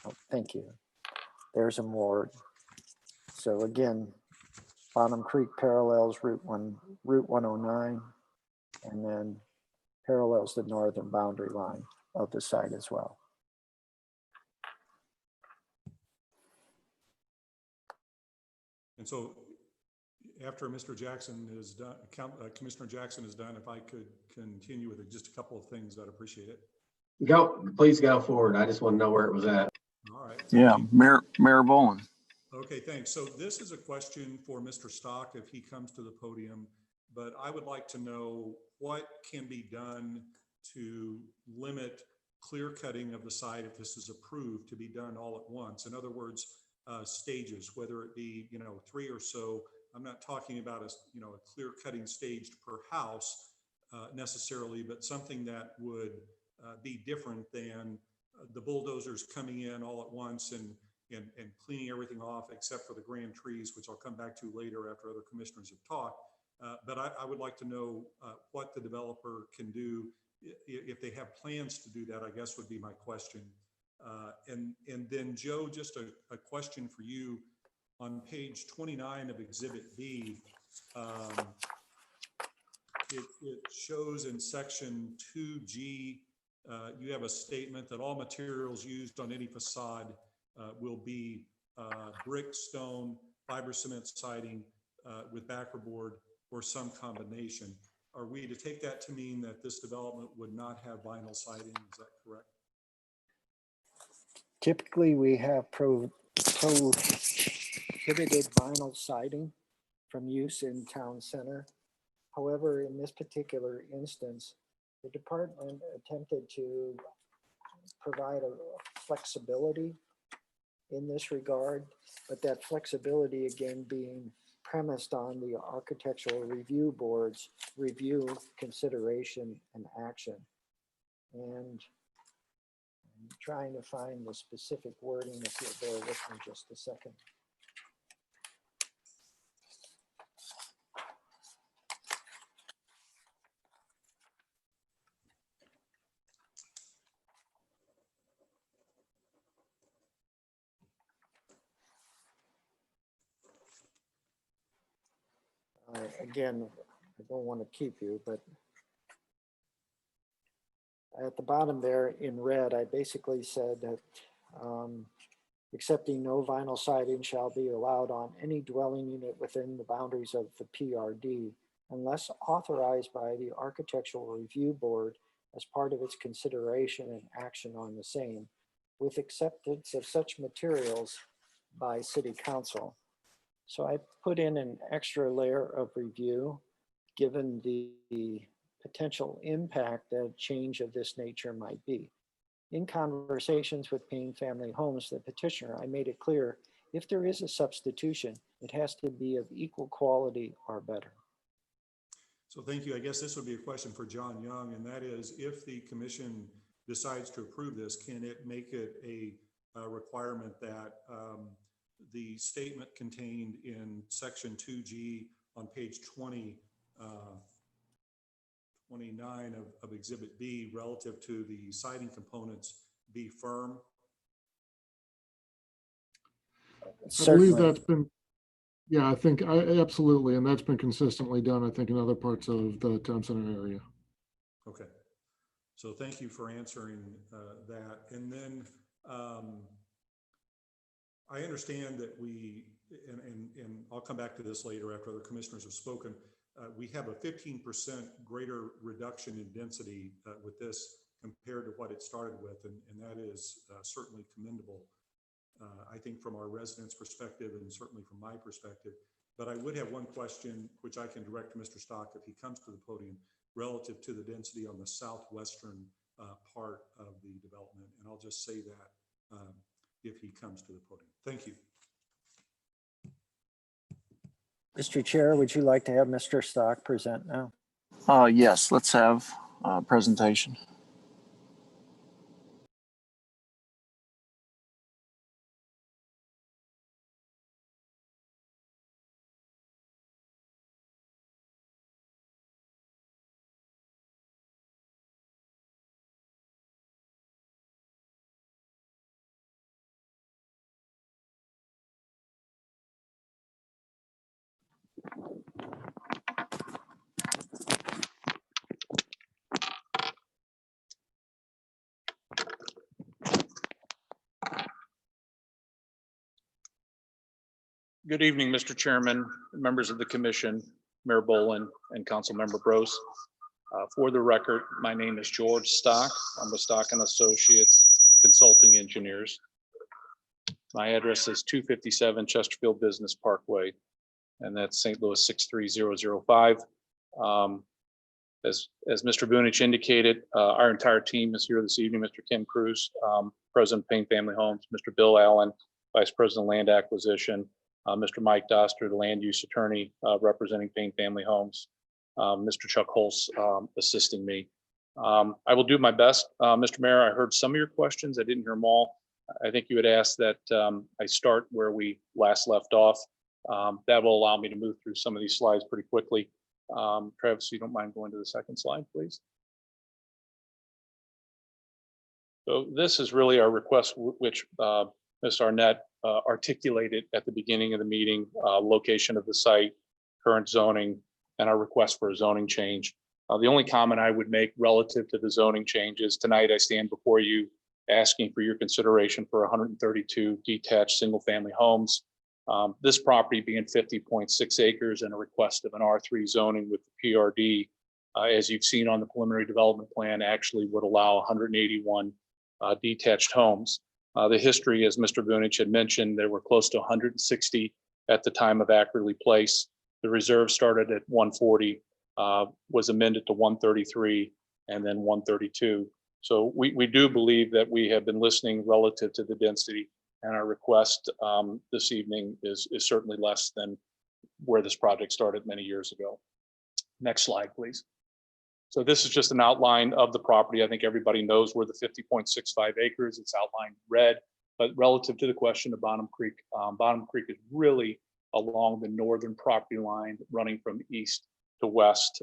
oh, thank you. There's a more. So again, Bonham Creek parallels Route 109, and then parallels the northern boundary line of the site as well. And so after Mr. Jackson is done, Commissioner Jackson is done, if I could continue with just a couple of things, I'd appreciate it. Please go forward. I just want to know where it was at. All right. Yeah, Mayor Boland. Okay, thanks. So this is a question for Mr. Stock if he comes to the podium, but I would like to know what can be done to limit clear cutting of the site if this is approved to be done all at once. In other words, stages, whether it be, 3 or so. I'm not talking about a clear cutting staged per house necessarily, but something that would be different than the bulldozers coming in all at once and cleaning everything off except for the grand trees, which I'll come back to later after other commissioners have talked. But I would like to know what the developer can do if they have plans to do that, I guess would be my question. And then Joe, just a question for you. On page 29 of Exhibit B, it shows in section 2G, you have a statement that all materials used on any facade will be brick, stone, fiber cement siding with backer board or some combination. Are we to take that to mean that this development would not have vinyl siding? Is that correct? Typically, we have prohibited vinyl siding from use in town center. However, in this particular instance, the department attempted to provide a flexibility in this regard, but that flexibility again being premised on the Architectural Review Board's review, consideration, and action. And I'm trying to find the specific wording, if you'll bear with me just a second. Again, I don't want to keep you, but at the bottom there in red, I basically said that accepting no vinyl siding shall be allowed on any dwelling unit within the boundaries of the PRD unless authorized by the Architectural Review Board as part of its consideration and action on the same, with acceptance of such materials by City Council. So I put in an extra layer of review, given the potential impact that a change of this nature might be. In conversations with Payne Family Homes, the petitioner, I made it clear, if there is a substitution, it has to be of equal quality or better. So thank you. I guess this would be a question for John Young, and that is, if the commission decides to approve this, can it make it a requirement that the statement contained in section 2G on page 29 of Exhibit B relative to the siding components be firm? Certainly. I believe that's been, yeah, I think absolutely. And that's been consistently done, I think, in other parts of the town center area. Okay. So thank you for answering that. And then I understand that we, and I'll come back to this later after other commissioners have spoken, we have a 15% greater reduction in density with this compared to what it started with, and that is certainly commendable, I think, from our residents' perspective and certainly from my perspective. But I would have one question, which I can direct to Mr. Stock if he comes to the podium, relative to the density on the southwestern part of the development. And I'll just say that if he comes to the podium. Thank you. Mr. Chair, would you like to have Mr. Stock present now? Yes, let's have a presentation. Good evening, Mr. Chairman, members of the commission, Mayor Boland, and Councilmember Bros. For the record, my name is George Stock. I'm with Stock and Associates Consulting Engineers. My address is 257 Chesterfield Business Parkway, and that's St. Louis 63005. As Mr. Bunich indicated, our entire team is here this evening. Mr. Kim Cruz, President Payne Family Homes, Mr. Bill Allen, Vice President Land Acquisition, Mr. Mike Doster, the Land Use Attorney representing Payne Family Homes, Mr. Chuck Holz assisting me. I will do my best. Mr. Mayor, I heard some of your questions. I didn't hear them all. I think you had asked that I start where we last left off. That will allow me to move through some of these slides pretty quickly. Travis, if you don't mind going to the second slide, please. So this is really our request, which Ms. Arnett articulated at the beginning of the meeting, location of the site, current zoning, and our request for a zoning change. The only comment I would make relative to the zoning changes, tonight I stand before you asking for your consideration for 132 detached single-family homes. This property being 50.6 acres and a request of an R3 zoning with the PRD, as you've seen on the preliminary development plan, actually would allow 181 detached homes. The history, as Mr. Bunich had mentioned, there were close to 160 at the time of Ackerley Place. The reserve started at 140, was amended to 133, and then 132. So we do believe that we have been listening relative to the density, and our request this evening is certainly less than where this project started many years ago. Next slide, please. So this is just an outline of the property. I think everybody knows where the 50.65 acres, it's outlined red, but relative to the question of Bonham Creek is really along the northern property line running from east to west,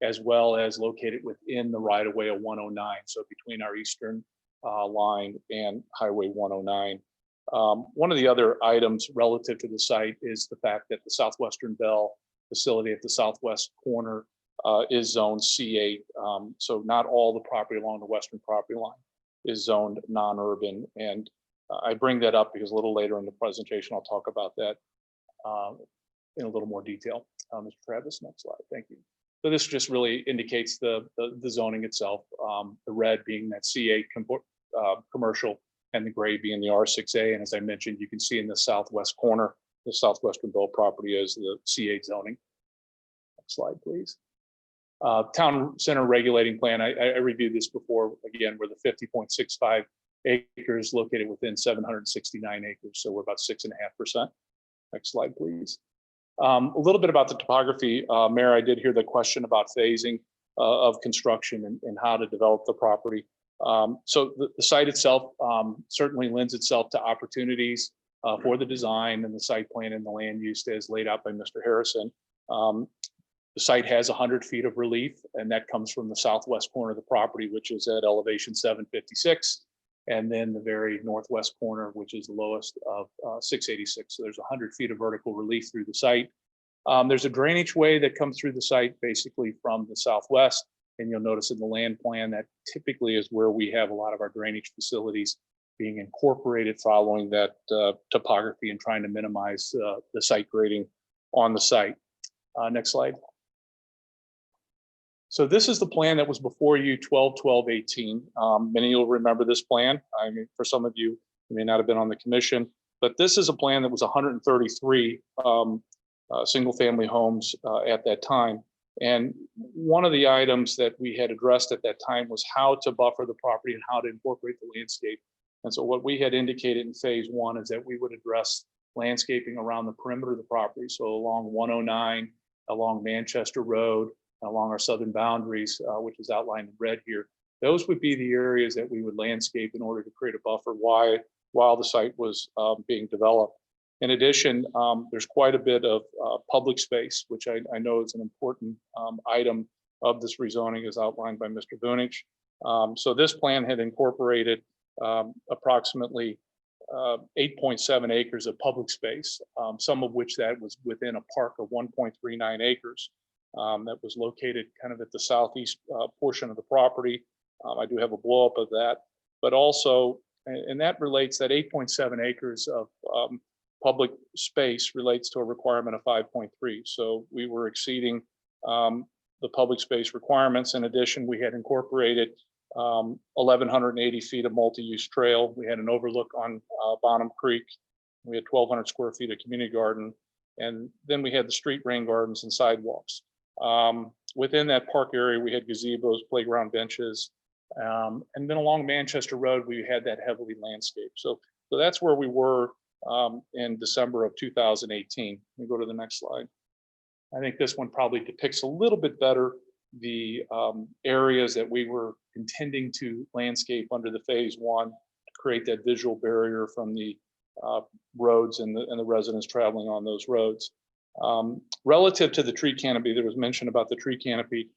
as well as located within the right of way of 109. So between our eastern line and Highway 109. One of the other items relative to the site is the fact that the Southwestern Bell facility at the southwest corner is zoned C8. So not all the property along the western property line is zoned non-urban. And I bring that up because a little later in the presentation, I'll talk about that in a little more detail. Mr. Travis, next slide. Thank you. So this just really indicates the zoning itself, the red being that C8 commercial and the gray being the R6A. And as I mentioned, you can see in the southwest corner, the Southwestern Bell property is the C8 zoning. Next slide, please. Town center regulating plan. I reviewed this before, again, we're the 50.65 acres located within 769 acres. So we're about 6.5%. Next slide, please. A little bit about the topography. Mayor, I did hear the question about phasing of construction and how to develop the property. So the site itself certainly lends itself to opportunities for the design and the site plan and the land use as laid out by Mr. Harrison. The site has 100 feet of relief, and that comes from the southwest corner of the property, which is at elevation 756, and then the very northwest corner, which is the lowest of 686. So there's 100 feet of vertical relief through the site. There's a drainage way that comes through the site basically from the southwest, and you'll notice in the land plan that typically is where we have a lot of our drainage facilities being incorporated following that topography and trying to minimize the site grading on the site. Next slide. So this is the plan that was before you 12/12/18. Many of you will remember this plan. I mean, for some of you, you may not have been on the commission, but this is a plan that was 133 single family homes at that time. And one of the items that we had addressed at that time was how to buffer the property and how to incorporate the landscape. And so what we had indicated in phase one is that we would address landscaping around the perimeter of the property. So along 109, along Manchester Road, along our southern boundaries, which is outlined in red here. Those would be the areas that we would landscape in order to create a buffer while the site was being developed. In addition, there's quite a bit of public space, which I know is an important item of this rezoning as outlined by Mr. Bunich. So this plan had incorporated approximately 8.7 acres of public space, some of which that was within a park of 1.39 acres. That was located kind of at the southeast portion of the property. I do have a blow up of that, but also, and that relates that 8.7 acres of public space relates to a requirement of 5.3. So we were exceeding the public space requirements. In addition, we had incorporated 1,180 feet of multi-use trail. We had an overlook on Bonham Creek. We had 1,200 square feet of community garden. And then we had the street rain gardens and sidewalks. Within that park area, we had gazebos, playground benches. And then along Manchester Road, we had that heavily landscaped. So that's where we were in December of 2018. We go to the next slide. I think this one probably depicts a little bit better the areas that we were intending to landscape under the phase one to create that visual barrier from the roads and the residents traveling on those roads. Relative to the tree canopy, there was mention about the tree canopy.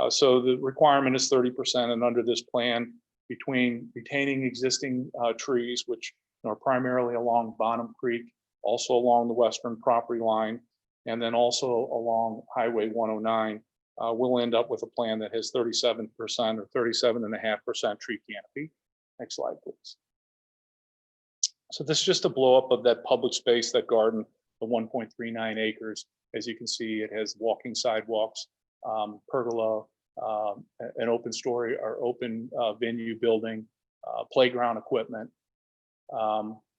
So the requirement is 30%, and under this plan, between retaining existing trees, which are primarily along Bonham Creek, also along the western property line, and then also along Highway 109, we'll end up with a plan that has 37% or 37.5% tree canopy. Next slide, please. So this is just a blow up of that public space, that garden, the 1.39 acres. As you can see, it has walking sidewalks, pergola, an open story or open venue building, playground equipment,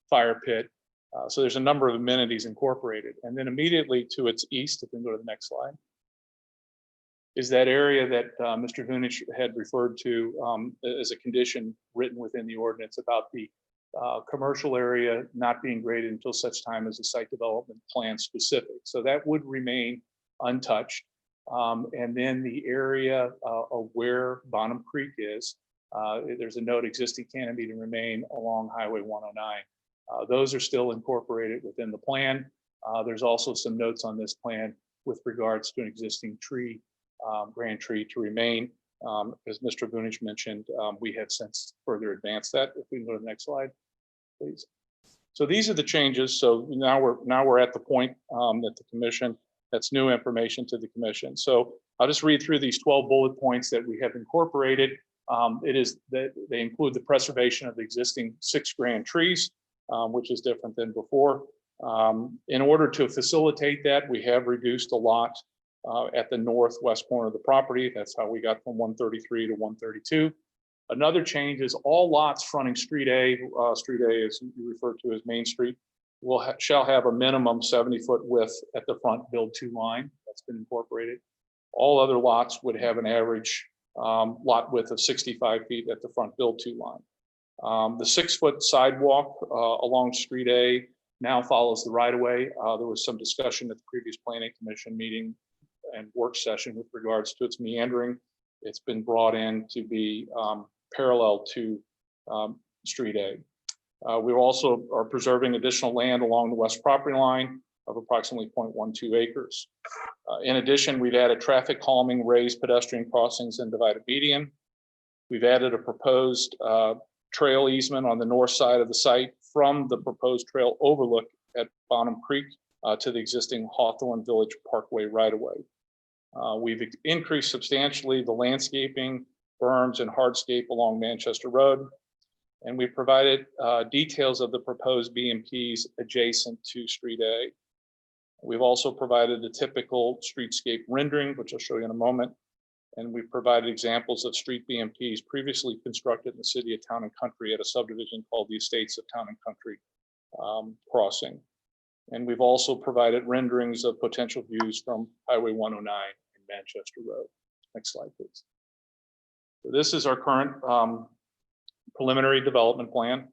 fire pit. So there's a number of amenities incorporated. And then immediately to its east, if we can go to the next slide, is that area that Mr. Vunish had referred to as a condition written within the ordinance about the commercial area not being graded until such time as a site development plan specific. So that would remain untouched. And then the area of where Bonham Creek is, there's a note existing canopy to remain along Highway 109. Those are still incorporated within the plan. There's also some notes on this plan with regards to an existing tree, grand tree to remain. As Mr. Vunish mentioned, we have since further advanced that. If we can go to the next slide, please. So these are the changes. So now we're at the point that the commission, that's new information to the commission. So I'll just read through these 12 bullet points that we have incorporated. It is that they include the preservation of the existing 6 grand trees, which is different than before. In order to facilitate that, we have reduced a lot at the northwest corner of the property. That's how we got from 133 to 132. Another change is all lots fronting Street A is referred to as Main Street, shall have a minimum 70-foot width at the front build to line. That's been incorporated. All other lots would have an average lot width of 65 feet at the front build to line. The 6-foot sidewalk along Street A now follows the right of way. There was some discussion at the previous planning commission meeting and work session with regards to its meandering. It's been brought in to be parallel to Street A. We also are preserving additional land along the west property line of approximately 0.12 acres. In addition, we've added traffic calming, raised pedestrian crossings, and divided median. We've added a proposed trail easement on the north side of the site from the proposed trail overlook at Bonham Creek to the existing Hawthorne Village Parkway right-of-way. We've increased substantially the landscaping, berms, and hardscape along Manchester Road. And we've provided details of the proposed BMPs adjacent to Street A. We've also provided the typical streetscape rendering, which I'll show you in a moment. And we've provided examples of street BMPs previously constructed in the city of Town and Country at a subdivision called the Estates of Town and Country Crossing. And we've also provided renderings of potential views from Highway 109 and Manchester Road. Next slide, please. So this is our current preliminary development plan.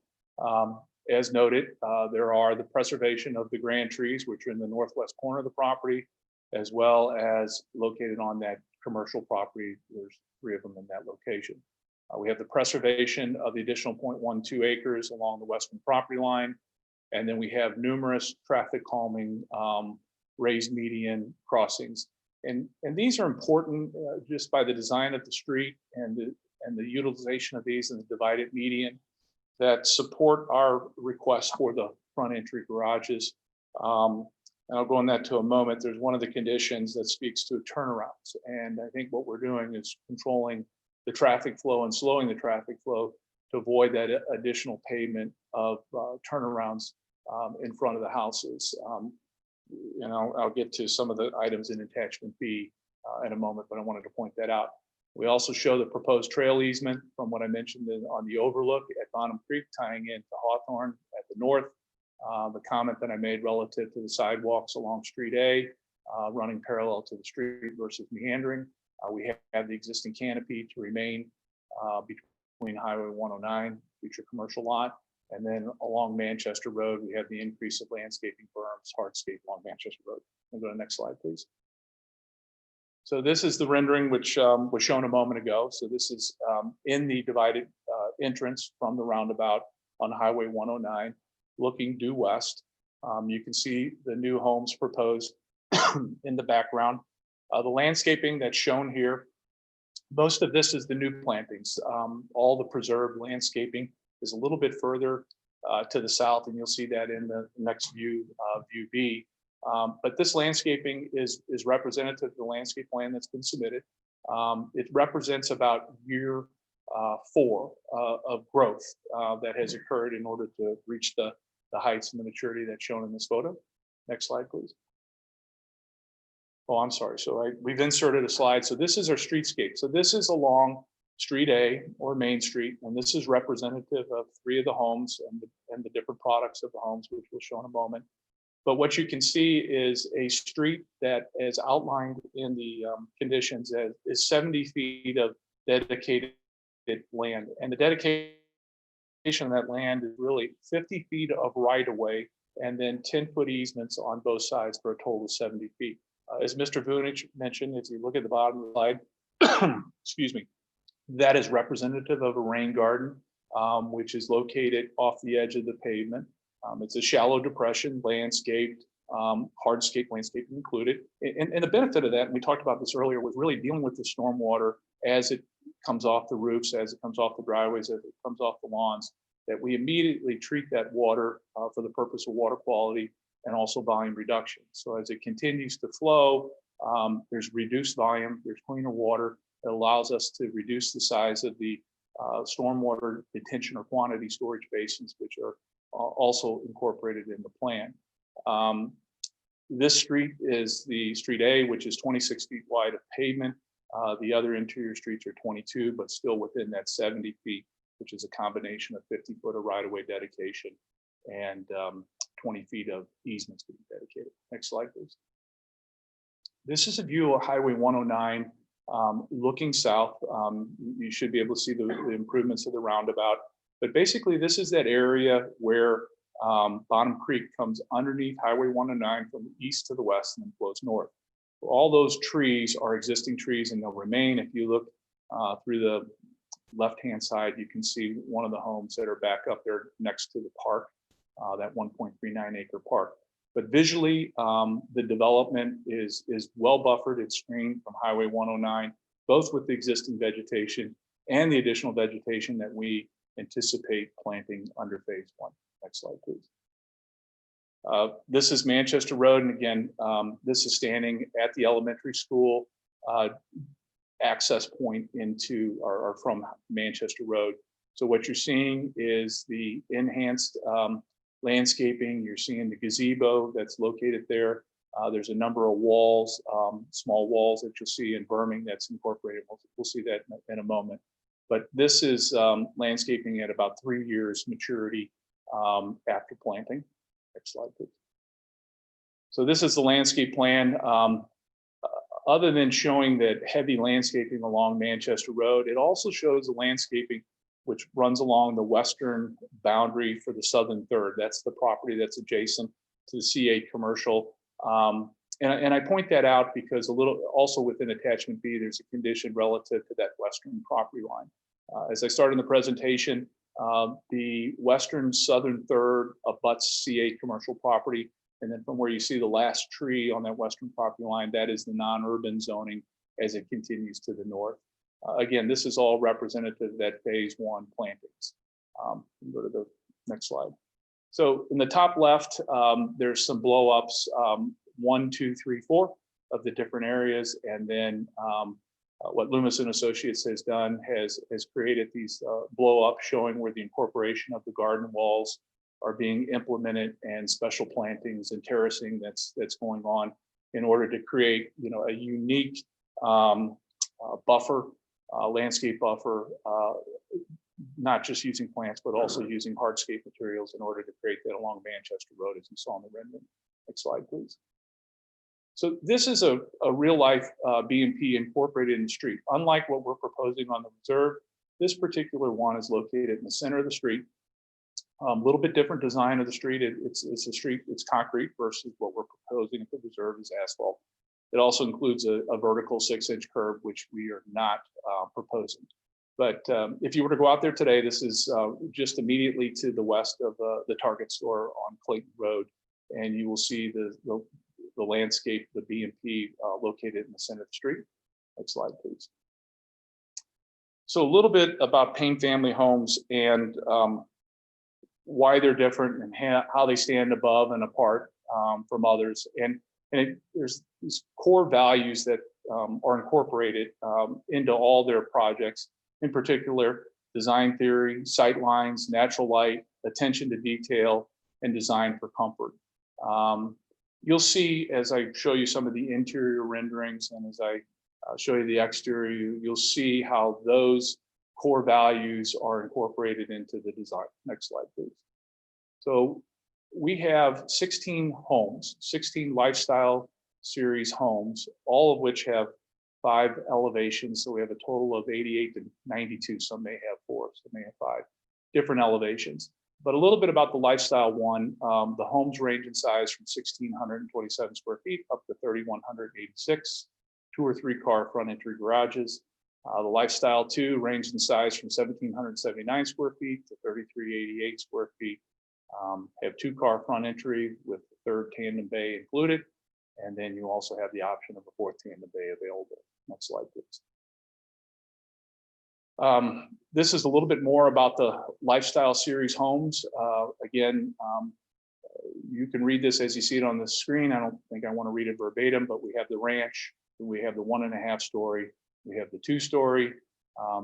As noted, there are the preservation of the grand trees, which are in the northwest corner of the property, as well as located on that commercial property. There's 3 of them in that location. We have the preservation of the additional 0.12 acres along the western property line. And then we have numerous traffic calming, raised median crossings. And these are important just by the design of the street and the utilization of these and the divided median that support our request for the front entry garages. And I'll go on that to a moment. There's one of the conditions that speaks to turnarounds. And I think what we're doing is controlling the traffic flow and slowing the traffic flow to avoid that additional pavement of turnarounds in front of the houses. And I'll get to some of the items in attachment B in a moment, but I wanted to point that out. We also show the proposed trail easement from what I mentioned on the overlook at Bonham Creek, tying into Hawthorne at the north. The comment that I made relative to the sidewalks along Street A, running parallel to the street versus meandering. We have the existing canopy to remain between Highway 109, future commercial lot. And then along Manchester Road, we have the increase of landscaping berms, hardscape along Manchester Road. We'll go to the next slide, please. So this is the rendering which was shown a moment ago. So this is in the divided entrance from the roundabout on Highway 109, looking due west. You can see the new homes proposed in the background. The landscaping that's shown here, most of this is the new plantings. All the preserved landscaping is a little bit further to the south, and you'll see that in the next view, view B. But this landscaping is representative of the landscape plan that's been submitted. It represents about year 4 of growth that has occurred in order to reach the heights and the maturity that's shown in this photo. Next slide, please. Oh, I'm sorry. So we've inserted a slide. So this is our streetscape. So this is along Street A or Main Street, and this is representative of 3 of the homes and the different products of the homes, which we'll show in a moment. But what you can see is a street that is outlined in the conditions as is 70 feet of dedicated land. And the dedication of that land is really 50 feet of right-of-way and then 10-foot easements on both sides for a total of 70 feet. As Mr. Vunich mentioned, if you look at the bottom of the slide, excuse me, that is representative of a rain garden, which is located off the edge of the pavement. It's a shallow depression, landscaped, hardscape landscaping included. And the benefit of that, and we talked about this earlier, was really dealing with the stormwater as it comes off the roofs, as it comes off the driveways, as it comes off the lawns, that we immediately treat that water for the purpose of water quality and also volume reduction. So as it continues to flow, there's reduced volume, there's cleaner water that allows us to reduce the size of the stormwater detention or quantity storage basins, which are also incorporated in the plan. This street is the Street A, which is 26 feet wide of pavement. The other interior streets are 22, but still within that 70 feet, which is a combination of 50 foot of right-of-way dedication and 20 feet of easements being dedicated. Next slide, please. This is a view of Highway 109 looking south. You should be able to see the improvements of the roundabout. But basically, this is that area where Bonham Creek comes underneath Highway 109 from the east to the west and then flows north. All those trees are existing trees and they'll remain. If you look through the left-hand side, you can see one of the homes that are back up there next to the park, that 1.39 acre park. But visually, the development is well buffered. It's screened from Highway 109, both with the existing vegetation and the additional vegetation that we anticipate planting under phase 1. Next slide, please. This is Manchester Road. And again, this is standing at the elementary school access point into or from Manchester Road. So what you're seeing is the enhanced landscaping. You're seeing the gazebo that's located there. There's a number of walls, small walls that you'll see in berming that's incorporated. We'll see that in a moment. But this is landscaping at about 3 years maturity after planting. Next slide, please. So this is the landscape plan. Other than showing that heavy landscaping along Manchester Road, it also shows the landscaping which runs along the western boundary for the southern third. That's the property that's adjacent to the C8 commercial. And I point that out because also within attachment B, there's a condition relative to that western property line. As I started in the presentation, the western southern third abuts C8 commercial property. And then from where you see the last tree on that western property line, that is the non-urban zoning as it continues to the north. Again, this is all representative of that phase 1 plantings. Go to the next slide. So in the top left, there's some blow-ups, 1, 2, 3, 4 of the different areas. And then what Loomis and Associates has done has created these blow-ups showing where the incorporation of the garden walls are being implemented and special plantings and terracing that's going on in order to create, you know, a unique buffer, landscape buffer, not just using plants, but also using hardscape materials in order to create that along Manchester Road, as you saw in the rendering. Next slide, please. So this is a real life B&P incorporated in the street. Unlike what we're proposing on the reserve, this particular one is located in the center of the street. A little bit different design of the street. It's a street, it's concrete versus what we're proposing at the reserve is asphalt. It also includes a vertical 6-inch curb, which we are not proposing. But if you were to go out there today, this is just immediately to the west of the Target store on Clayton Road, and you will see the landscape, the B&P located in the center of the street. Next slide, please. So a little bit about Payne Family Homes and why they're different and how they stand above and apart from others. And there's these core values that are incorporated into all their projects, in particular, design theory, sight lines, natural light, attention to detail, and design for comfort. You'll see as I show you some of the interior renderings and as I show you the exterior, you'll see how those core values are incorporated into the design. Next slide, please. So we have 16 homes, 16 lifestyle series homes, all of which have 5 elevations. So we have a total of 88 to 92. Some may have 4, some may have 5 different elevations. But a little bit about the lifestyle one, the homes range in size from 1,627 square feet up to 3,186, 2 or 3 car front entry garages. The lifestyle 2 range in size from 1,779 square feet to 3,388 square feet. Have 2 car front entry with the 3rd tandem bay included. And then you also have the option of a 4th tandem bay available. Next slide, please. This is a little bit more about the lifestyle series homes. Again, you can read this as you see it on the screen. I don't think I want to read it verbatim, but we have the ranch, we have the 1.5 story, we have the 2 story.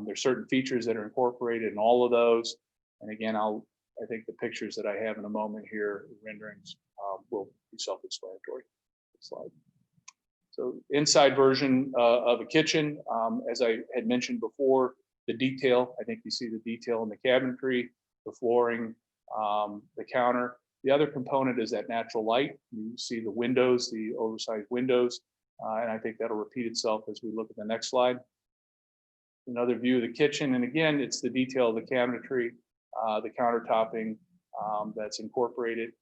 There's certain features that are incorporated in all of those. And again, I think the pictures that I have in a moment here, renderings, will be self-explanatory. Next slide. So inside version of a kitchen, as I had mentioned before, the detail, I think you see the detail in the cabinetry, the flooring, the counter. The other component is that natural light. You see the windows, the oversized windows, and I think that'll repeat itself as we look at the next slide. Another view of the kitchen, and again, it's the detail of the cabinetry, the countertopping that's incorporated,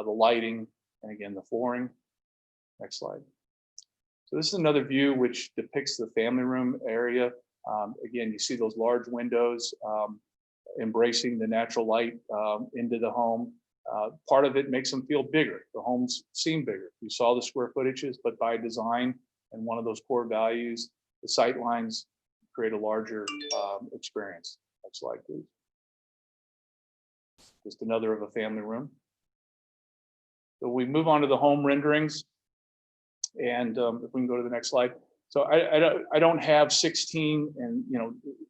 the lighting, and again, the flooring. Next slide. So this is another view which depicts the family room area. Again, you see those large windows embracing the natural light into the home. Part of it makes them feel bigger. The homes seem bigger. You saw the square footages, but by design and one of those core values, the sight lines create a larger experience. Next slide, please. Just another of a family room. So we move on to the home renderings. And if we can go to the next slide. So I don't have 16 and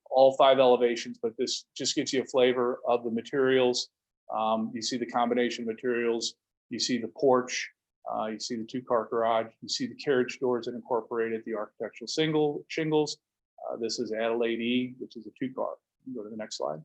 all 5 elevations, but this just gives you a flavor of the materials. You see the combination materials, you see the porch, you see the 2-car garage, you see the carriage doors that incorporated the architectural shingles. This is Adelaide E, which is a 2-car. Go to the next slide.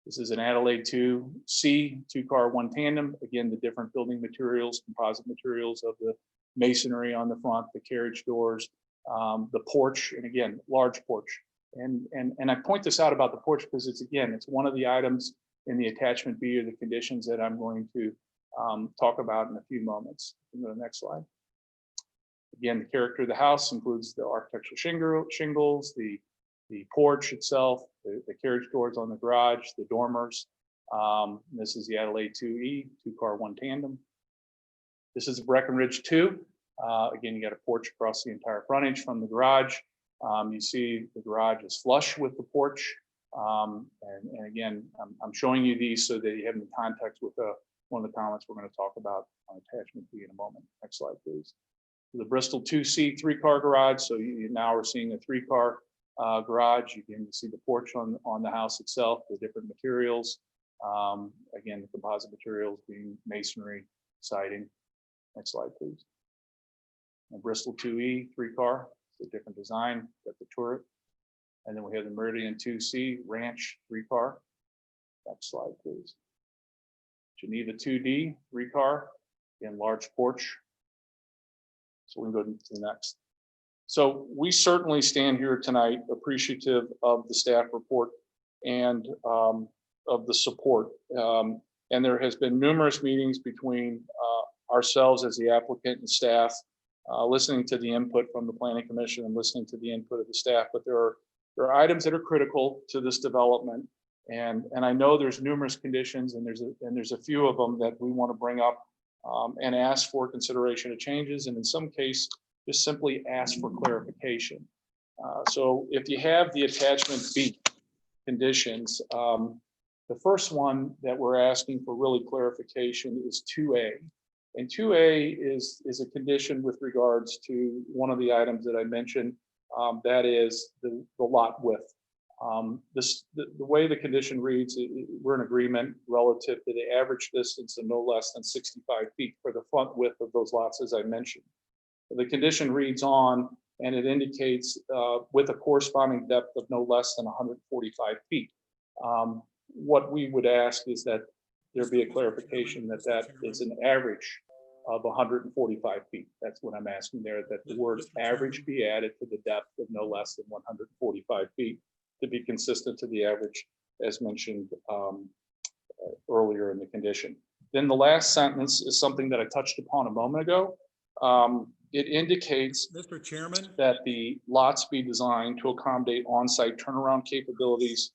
This is an Adelaide 2C, 2-car, 1 tandem. Again, the different building materials, composite materials of the masonry on the front, the carriage doors, the porch, and again, large porch. And I point this out about the porch because it's one of the items in the attachment B or the conditions that I'm going to talk about in a few moments. Go to the next slide. Again, the character of the house includes the architectural shingles, the porch itself, the carriage doors on the garage, the dormers. This is the Adelaide 2E, 2-car, 1 tandem. This is Breckenridge 2. Again, you got a porch across the entire frontage from the garage. You see the garage is flush with the porch. And again, I'm showing you these so that you have in context with one of the comments we're going to talk about on attachment B in a moment. Next slide, please. The Bristol 2C 3-car garage. So you now are seeing a 3-car garage. You can see the porch on the house itself, the different materials. Again, the composite materials being masonry, siding. Next slide, please. And Bristol 2E 3-car, it's a different design, got the turret. And then we have the Meridian 2C Ranch 3-car. Next slide, please. Geneva 2D 3-car, again, large porch. So we can go to the next. So we certainly stand here tonight appreciative of the staff report and of the support. And there has been numerous meetings between ourselves as the applicant and staff, listening to the input from the Planning Commission and listening to the input of the staff. But there are items that are critical to this development. And I know there's numerous conditions, and there's a few of them that we want to bring up and ask for consideration of changes, and in some case, just simply ask for clarification. So if you have the attachment B conditions, the first one that we're asking for really clarification is 2A. And 2A is a condition with regards to one of the items that I mentioned, that is the lot width. The way the condition reads, we're in agreement relative to the average distance of no less than 65 feet for the front width of those lots, as I mentioned. The condition reads on, and it indicates with a corresponding depth of no less than 145 feet. What we would ask is that there be a clarification that that is an average of 145 feet. That's what I'm asking there, that the words average be added to the depth of no less than 145 feet to be consistent to the average as mentioned earlier in the condition. Then the last sentence is something that I touched upon a moment ago. It indicates, Mr. Chairman, that the lots be designed to accommodate on-site turnaround capabilities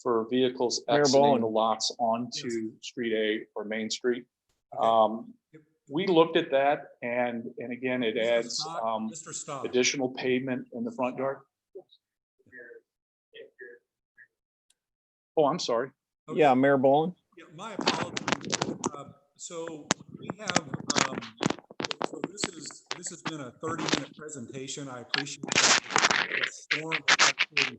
for vehicles Mayor exiting Bowen. the lots onto Yes. Street A or Main Street. Okay. We looked at that, and again, it adds Mr. Stock. additional pavement in the front yard. Oh, I'm sorry. Okay. Yeah, Mayor Bowen. Yeah, my apologies. So we have, so this has been a 30-minute presentation. I appreciate the storm actually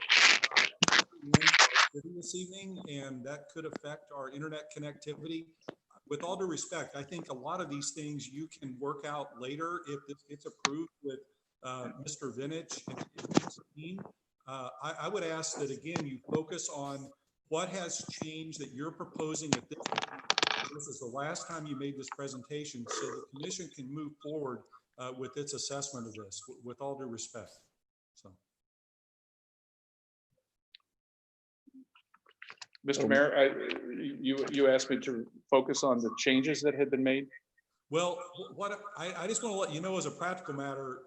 this evening, and that could affect our internet connectivity. With all due respect, I think a lot of these things you can work out later if this gets approved with Mr. Vinich and his team. I would ask that, again, you focus on what has changed that you're proposing at this point. This is the last time you made this presentation, so the commission can move forward with its assessment of this, with all due respect. So. Mr. Mayor, you asked me to focus on the changes that had been made. Well, what I just want to let you know as a practical matter,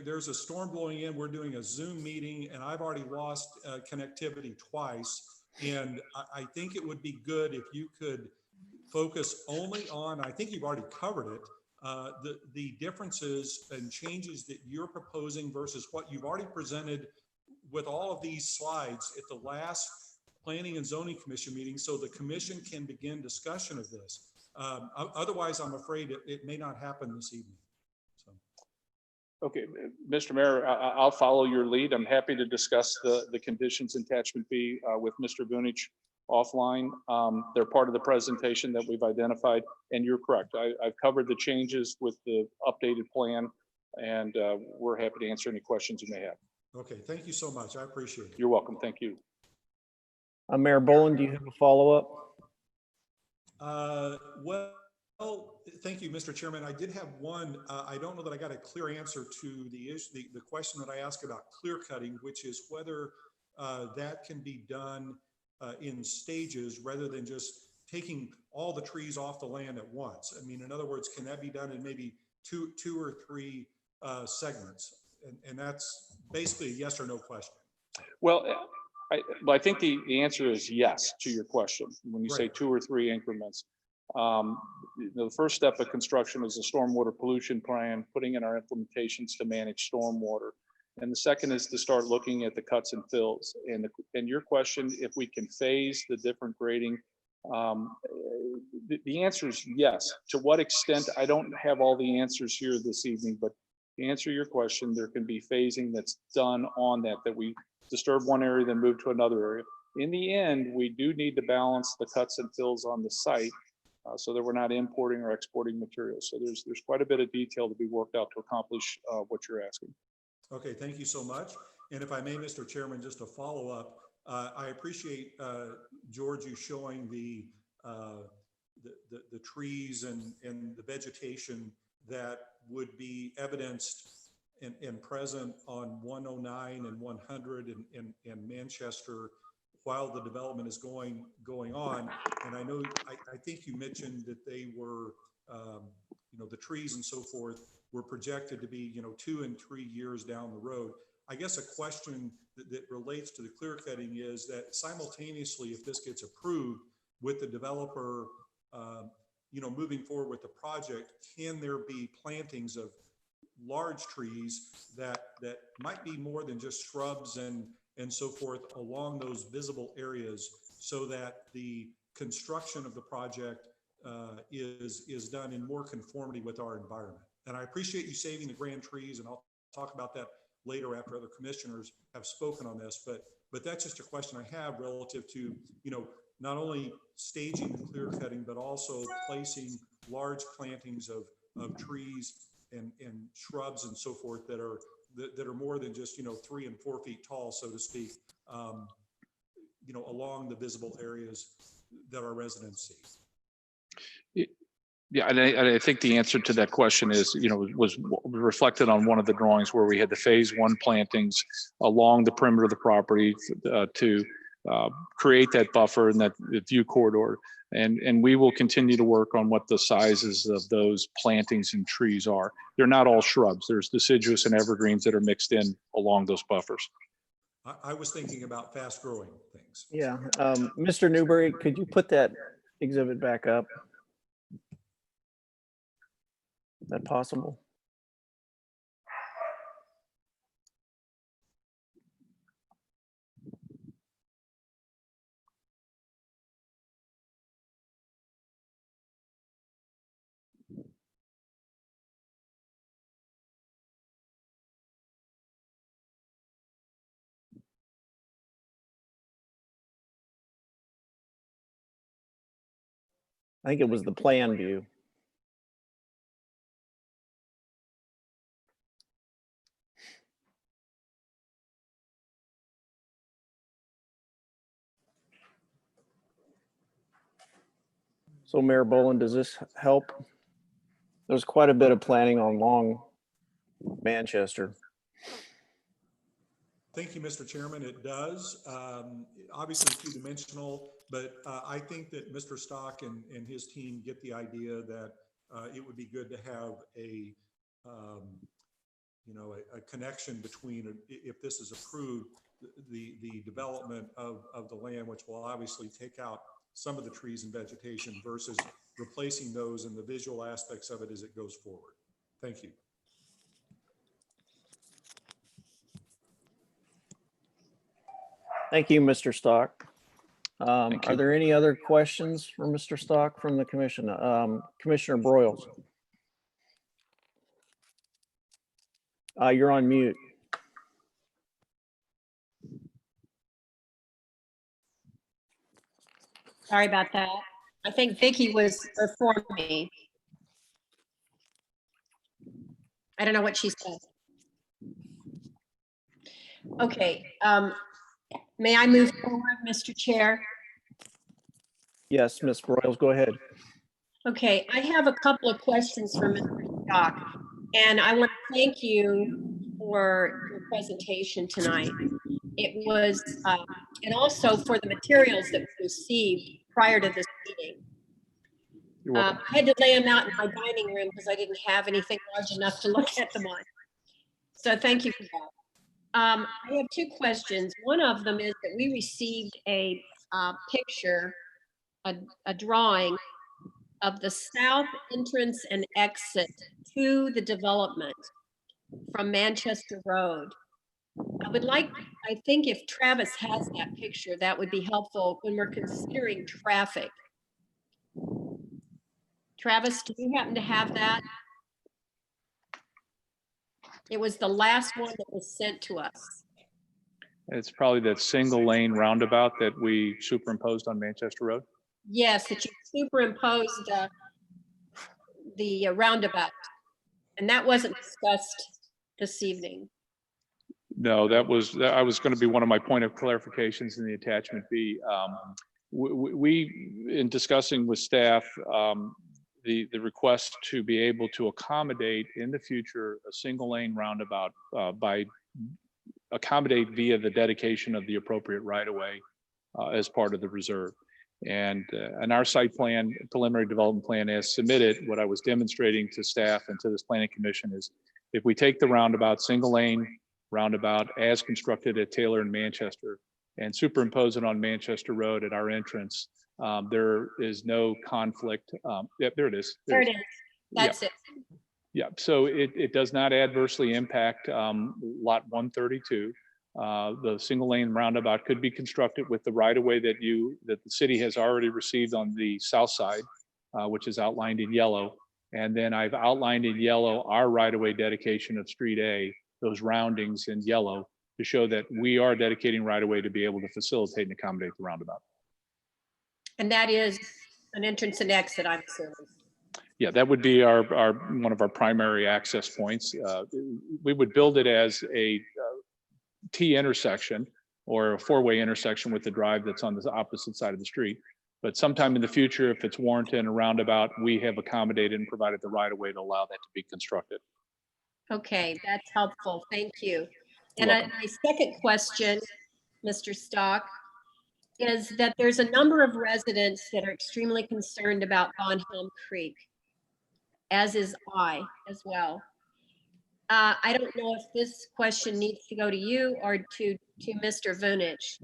there's a storm blowing in. We're doing a Zoom meeting, and I've already lost connectivity twice. And I think it would be good if you could focus only on, I think you've already covered it, the differences and changes that you're proposing versus what you've already presented with all of these slides at the last Planning and Zoning Commission meeting, so the commission can begin discussion of this. Otherwise, I'm afraid it may not happen this evening. So. Okay, Mr. Mayor, I'll follow your lead. I'm happy to discuss the conditions in attachment B with Mr. Vunich offline. They're part of the presentation that we've identified, and you're correct. I've covered the changes with the updated plan, and we're happy to answer any questions you may have. Okay, thank you so much. I appreciate it. You're welcome. Thank you. Mayor Bowen, do you have a follow-up? Well, thank you, Mr. Chairman. I did have one. I don't know that I got a clear answer to the issue, the question that I asked about clear cutting, which is whether that can be done in stages rather than just taking all the trees off the land at once. I mean, in other words, can that be done in maybe two or three segments? And that's basically a yes or no question. Well, I think the answer is yes to your question. When you say 2 or 3 increments, the first step of construction is a stormwater pollution plan, putting in our implementations to manage stormwater. And the second is to start looking at the cuts and fills. And your question, if we can phase the different grading, the answer is yes. To what extent, I don't have all the answers here this evening, but to answer your question, there can be phasing that's done on that we disturb one area, then move to another area. in the end, we do need to balance the cuts and fills on the site so that we're not importing or exporting materials. So there's quite a bit of detail to be worked out to accomplish what you're asking. Okay, thank you so much. And if I may, Mr. Chairman, just a follow up, I appreciate George, you showing the trees and the vegetation that would be evidenced and present on 109 and 100 in Manchester while the development is going on. And I know, I think you mentioned that they were, the trees and so forth were projected to be, 2 and 3 years down the road. I guess a question that relates to the clear cutting is that simultaneously, if this gets approved with the developer, moving forward with the project, can there be plantings of large trees that might be more than just shrubs and so forth along those visible areas, so that the construction of the project is done in more conformity with our environment? And I appreciate you saving the grand trees, and I'll talk about that later after other commissioners have spoken on this, but that's just a question I have relative to, not only staging the clear cutting, but also placing large plantings of trees and shrubs and so forth that are more than just 3 and 4 feet tall, so to speak, along the visible areas that our residents see. Yeah, and I think the answer to that question is, was reflected on one of the drawings where we had the phase 1 plantings along the perimeter of the property to create that buffer and that view corridor. And we will continue to work on what the sizes of those plantings and trees are. They're not all shrubs. There's deciduous and evergreens that are mixed in along those buffers. I was thinking about fast growing things. Yeah, Mr. Newberry, could you put that exhibit back up? Is that possible? I think it was the plan view. So Mayor Boland, does this help? There's quite a bit of planning on Long Manchester. Thank you, Mr. Chairman. It does. Obviously two-dimensional, but I think that Mr. Stock and his team get the idea that it would be good to have a connection between, if this is approved, the development of the land, which will obviously take out some of the trees and vegetation versus replacing those and the visual aspects of it as it goes forward. Thank you. Thank you, Mr. Stock. Are there any other questions for Mr. Stock from the commission? Commissioner Broyles? You're on mute. Sorry about that. I think Vicky was before me. I don't know what she said. Okay, may I move forward, Mr. Chair? Yes, Ms. Broyles, go ahead. Okay, I have a couple of questions for Mr. Stock, and I want to thank you for your presentation tonight. It was, and also for the materials that we received prior to this meeting. I had to lay them out in my dining room because I didn't have anything large enough to look at them on. So thank you for that. I have two questions. One of them is that we received a picture, a drawing of the south entrance and exit to the development from Manchester Road. I would like, I think if Travis has that picture, that would be helpful when we're considering traffic. Travis, do you happen to have that? It was the last one that was sent to us. It's probably that single lane roundabout that we superimposed on Manchester Road. Yes, that you superimposed the roundabout. And that wasn't discussed this evening. No, that was going to be one of my point of clarifications in the attachment B. We, in discussing with staff, the request to be able to accommodate in the future a single lane roundabout by accommodate via the dedication of the appropriate right-of-way as part of the reserve. And our site plan, preliminary development plan as submitted, what I was demonstrating to staff and to this planning commission is if we take the roundabout, single lane roundabout as constructed at Taylor and Manchester and superimpose it on Manchester Road at our entrance, there is no conflict. Yep, there it is. There it is. That's it. Yeah, so it does not adversely impact lot 132. The single lane roundabout could be constructed with the right of way that the city has already received on the south side, which is outlined in yellow. And then I've outlined in yellow our right of way dedication of Street A, those roundings in yellow, to show that we are dedicating right of way to be able to facilitate and accommodate the roundabout. And that is an entrance and exit, I'm assuming. Yeah, that would be our one of our primary access points. We would build it as a T intersection or a four-way intersection with the drive that's on the opposite side of the street. But sometime in the future, if it's warranted and a roundabout, we have accommodated and provided the right of way to allow that to be constructed. Okay, that's helpful. Thank you. And You're welcome. my second question, Mr. Stock, is that there's a number of residents that are extremely concerned about Bonham Creek, as is I as well. I don't know if this question needs to go to you or to Mr. Vunich,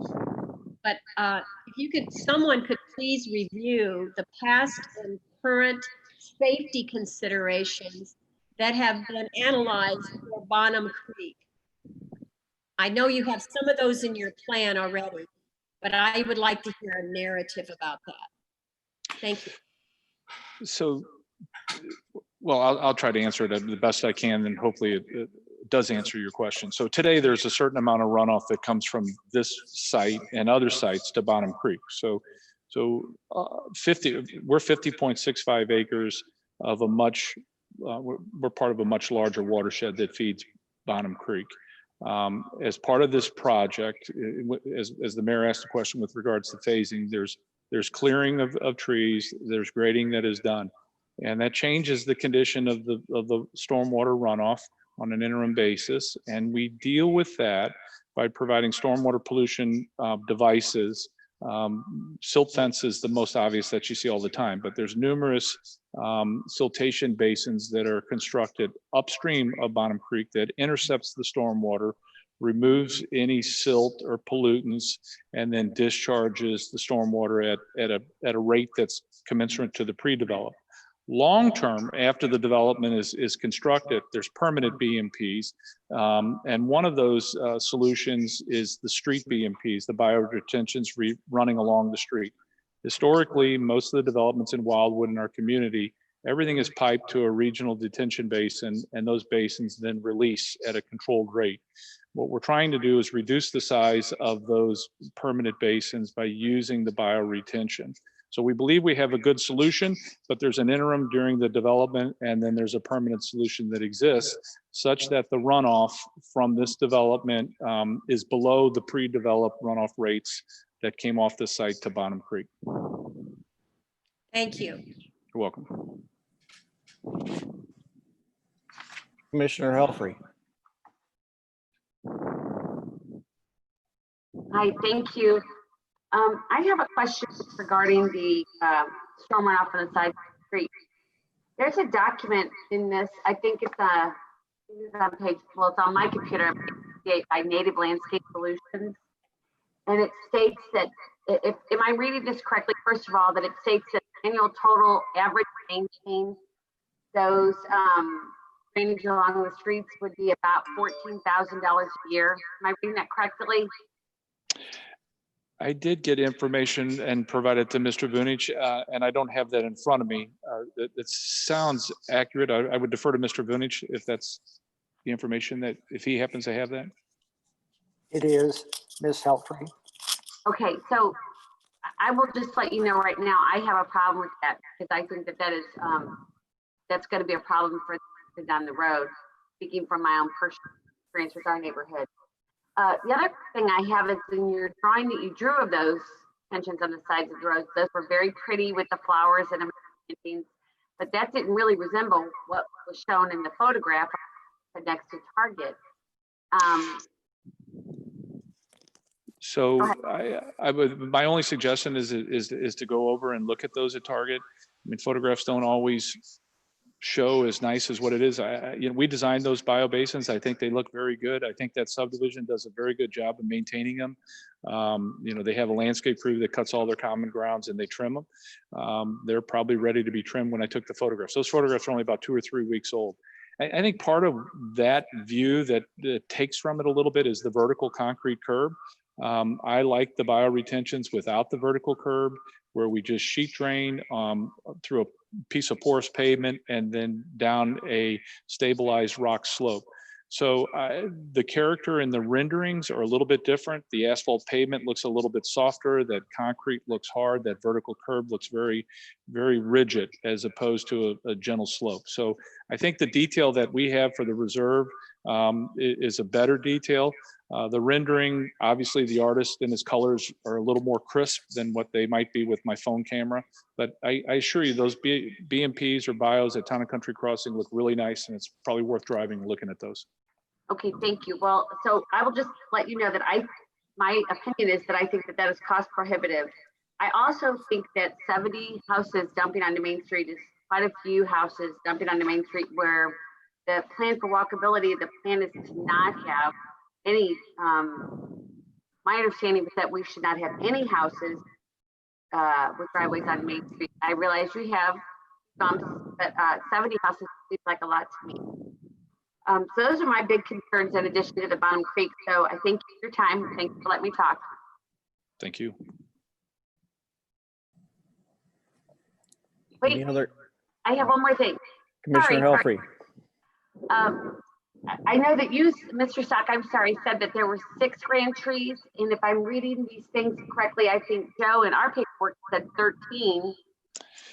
but if someone could please review the past and current safety considerations that have been analyzed for Bonham Creek. I know you have some of those in your plan already, but I would like to hear a narrative about that. Thank you. So, well, I'll try to answer it the best I can, and hopefully it does answer your question. So today there's a certain amount of runoff that comes from this site and other sites to Bonham Creek. So we're 50.65 acres of a much, we're part of a much larger watershed that feeds Bonham Creek. As part of this project, as the mayor asked the question with regards to phasing, there's clearing of trees, there's grading that is done. And that changes the condition of the stormwater runoff on an interim basis. And we deal with that by providing stormwater pollution devices. Silt fence is the most obvious that you see all the time, but there's numerous siltation basins that are constructed upstream of Bonham Creek that intercepts the stormwater, removes any silt or pollutants, and then discharges the stormwater at a rate that's commensurate to the pre-developed. Long-term, after the development is constructed, there's permanent BMPs. And one of those solutions is the street BMPs, the bioretentions running along the street. Historically, most of the developments in Wildwood in our community, everything is piped to a regional detention basin, and those basins then release at a controlled rate. What we're trying to do is reduce the size of those permanent basins by using the bioretention. So we believe we have a good solution, but there's an interim during the development, and then there's a permanent solution that exists such that the runoff from this development is below the pre-developed runoff rates that came off the site to Bonham Creek. Thank you. You're welcome. Commissioner Helfrey. Hi, thank you. I have a question regarding the storm runoff on the side of the creek. There's a document in this, I think it's on page, well, it's on my computer, by Native Landscape Solutions. And it states that, am I reading this correctly? First of all, that it states that annual total average maintain those drainage along the streets would be about $14,000 a year. Am I reading that correctly? I did get information and provided to Mr. Vunich, and I don't have that in front of me. It sounds accurate. I would defer to Mr. Vunich if that's the information that, if he happens to have that. It is. Ms. Helfrey. Okay, so I will just let you know right now, I have a problem with that because I think that that is, that's going to be a problem for down the road, speaking from my own personal experience with our neighborhood. The other thing I have is in your drawing that you drew of those tensions on the sides of the roads, those were very pretty with the flowers and everything, but that didn't really resemble what was shown in the photograph next to Target. So I would, my only suggestion is to go over and look at those at Target. I mean, photographs don't always show as nice as what it is. You know, we designed those bio basins. I think they look very good. I think that subdivision does a very good job of maintaining them. You know, they have a landscape crew that cuts all their common grounds and they trim them. They're probably ready to be trimmed when I took the photographs. Those photographs are only about 2 or 3 weeks old. I think part of that view that takes from it a little bit is the vertical concrete curb. I like the bioretentions without the vertical curb, where we just sheet drain through a piece of porous pavement and then down a stabilized rock slope. So the character in the renderings are a little bit different. The asphalt pavement looks a little bit softer, that concrete looks hard, that vertical curb looks very, very rigid as opposed to a gentle slope. So I think the detail that we have for the reserve is a better detail. The rendering, obviously the artist and his colors are a little more crisp than what they might be with my phone camera. But I assure you, those BMPs or bios at Town and Country Crossing look really nice, and it's probably worth driving and looking at those. Okay, thank you. Well, so I will just let you know that my opinion is that I think that that is cost prohibitive. I also think that 70 houses dumping onto Main Street is quite a few houses dumping onto Main Street where the plan for walkability, the plan is to not have any, my understanding is that we should not have any houses with driveways on Main Street. I realize we have some, but 70 houses seems like a lot to me. So those are my big concerns in addition to the Bonham Creek. So I thank you for your time. Thanks for letting me talk. Thank you. Wait, Any other? I have one more thing. Commissioner Sorry. Helfrey. I know that you, Mr. Stock, I'm sorry, said that there were 6 grand trees. And if I'm reading these things correctly, I think Joe in our paperwork said 13.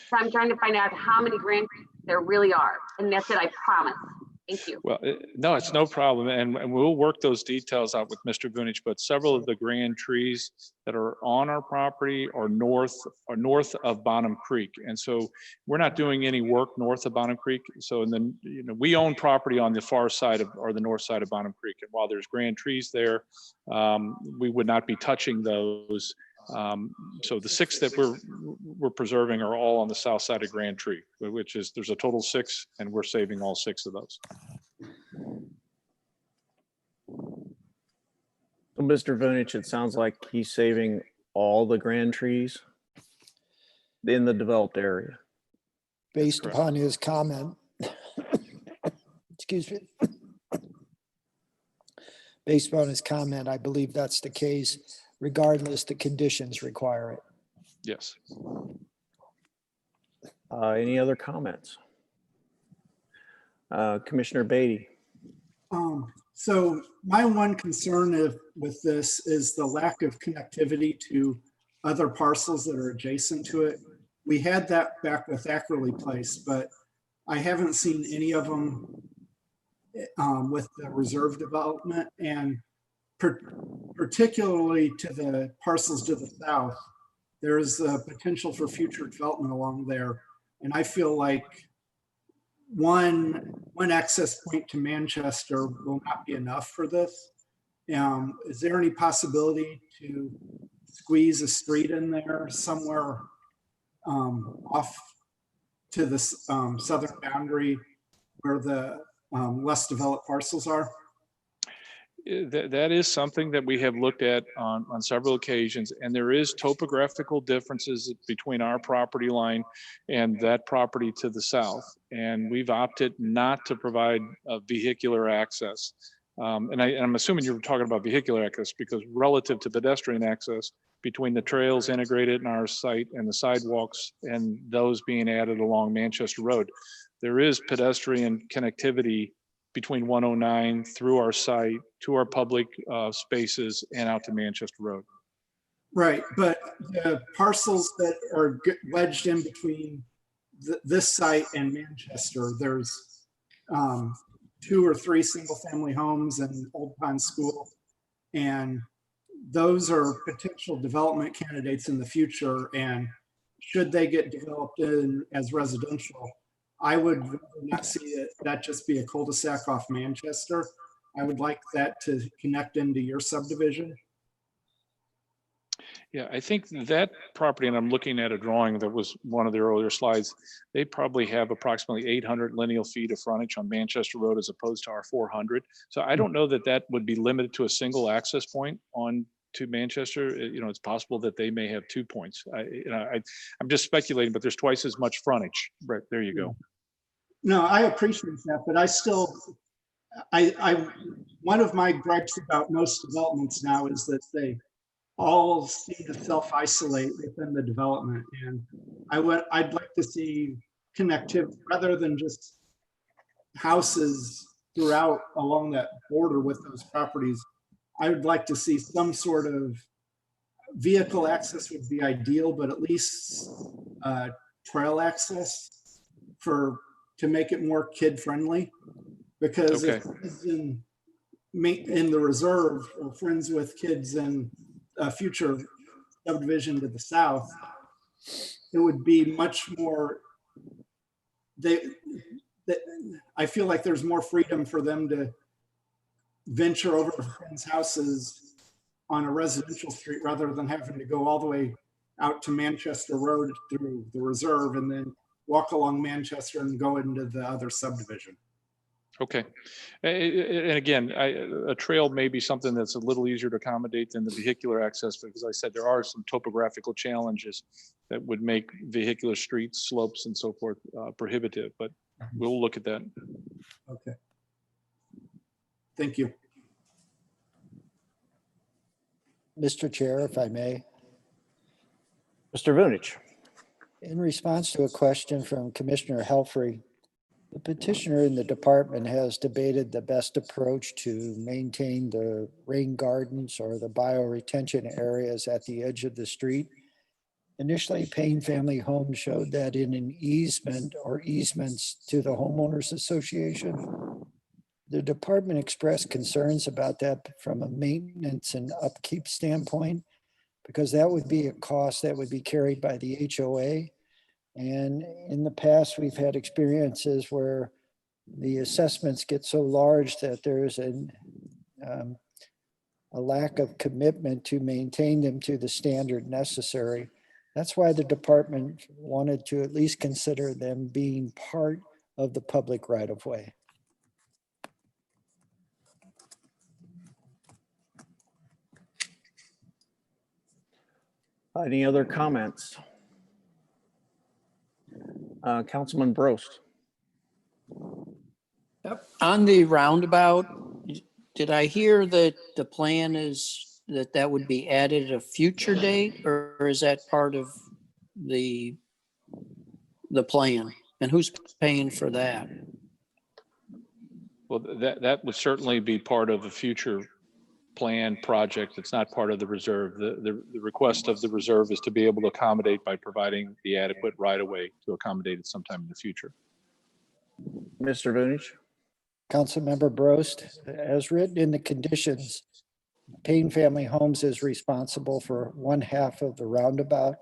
So I'm trying to find out how many grand trees there really are. And that's it, I promise. Thank you. Well, no, it's no problem. And we'll work those details out with Mr. Vunich, but several of the grand trees that are on our property are north of Bonham Creek. And so we're not doing any work north of Bonham Creek. So, and then, you know, we own property on the far side of, or the north side of Bonham Creek. And while there's grand trees there, we would not be touching those. So the 6 that we're preserving are all on the south side of Grand Tree, which is, there's a total of 6, and we're saving all 6 of those. So Mr. Vunich, it sounds like he's saving all the grand trees in the developed area. Based upon his comment. Excuse me. Based upon his comment, I believe that's the case. Regardless, the conditions require it. Yes. Any other comments? Commissioner Beatty. So my one concern with this is the lack of connectivity to other parcels that are adjacent to it. We had that back with Ackerley Place, but I haven't seen any of them with the reserve development, and particularly to the parcels to the south, there's a potential for future development along there. And I feel like one access point to Manchester will not be enough for this. Is there any possibility to squeeze a street in there somewhere off to the southern boundary where the less developed parcels are? That is something that we have looked at on several occasions, and there is topographical differences between our property line and that property to the south. And we've opted not to provide vehicular access. And I'm assuming you were talking about vehicular access because relative to pedestrian access between the trails integrated in our site and the sidewalks and those being added along Manchester Road, there is pedestrian connectivity between 109 through our site to our public spaces and out to Manchester Road. Right, but the parcels that are wedged in between this site and Manchester, there's 2 or 3 single-family homes and Old Pond School. And those are potential development candidates in the future. And should they get developed in as residential, I would not see that just be a cul-de-sac off Manchester. I would like that to connect into your subdivision. Yeah, I think that property, and I'm looking at a drawing that was one of the earlier slides, they probably have approximately 800 lineal feet of frontage on Manchester Road as opposed to our 400. So I don't know that that would be limited to a single access point on to Manchester. You know, it's possible that they may have 2 points. I'm just speculating, but there's twice as much frontage. Right, there you go. No, I appreciate that, but I still, one of my gripes about most developments now is that they all seem to self-isolate within the development. And I'd like to see connectivity rather than just houses throughout along that border with those properties. I would like to see some sort of vehicle access would be ideal, but at least trail access to make it more kid-friendly. Because Okay. if kids in the reserve or friends with kids in a future subdivision to the south, it would be much more, I feel like there's more freedom for them to venture over to friends' houses on a residential street rather than having to go all the way out to Manchester Road through the reserve and then walk along Manchester and go into the other subdivision. Okay. And again, a trail may be something that's a little easier to accommodate than the vehicular access, because I said there are some topographical challenges that would make vehicular streets, slopes, and so forth prohibitive, but we'll look at that. Okay. Thank you. Mr. Chair, if I may. Mr. Vunich. In response to a question from Commissioner Helfrey, the petitioner in the department has debated the best approach to maintain the rain gardens or the bioretention areas at the edge of the street. Initially, Payne Family Homes showed that in an easement or easements to the homeowners association. The department expressed concerns about that from a maintenance and upkeep standpoint, because that would be a cost that would be carried by the HOA. And in the past, we've had experiences where the assessments get so large that there's a lack of commitment to maintain them to the standard necessary. That's why the department wanted to at least consider them being part of the public right-of-way. Any other comments? Councilman Brost. On the roundabout, did I hear that the plan is that would be added at a future date, or is that part of the plan? And who's paying for that? Well, that would certainly be part of a future plan project. It's not part of the reserve. The request of the reserve is to be able to accommodate by providing the adequate right-of-way to accommodate it sometime in the future. Mr. Vunich. Councilmember Brost, as written in the conditions, Payne Family Homes is responsible for 1/2 of the roundabout,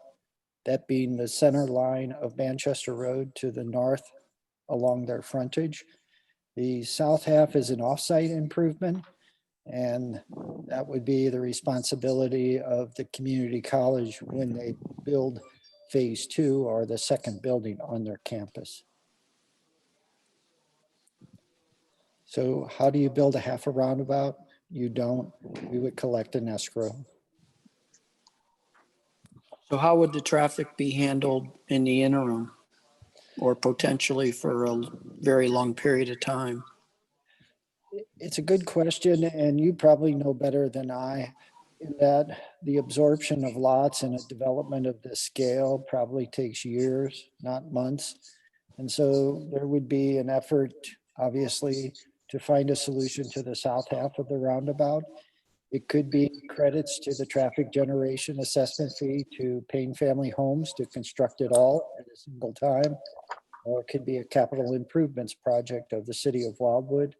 that being the center line of Manchester Road to the north along their frontage. The south half is an off-site improvement, and that would be the responsibility of the community college when they build phase 2 or the second building on their campus. So how do you build a half a roundabout? You don't. We would collect an escrow. So how would the traffic be handled in the interim, or potentially for a very long period of time? It's a good question, and you probably know better than I, in that the absorption of lots and a development of this scale probably takes years, not months. And so there would be an effort, obviously, to find a solution to the south half of the roundabout. It could be credits to the traffic generation assessment fee to Payne Family Homes to construct it all at a single time. Or it could be a capital improvements project of the city of Wildwood.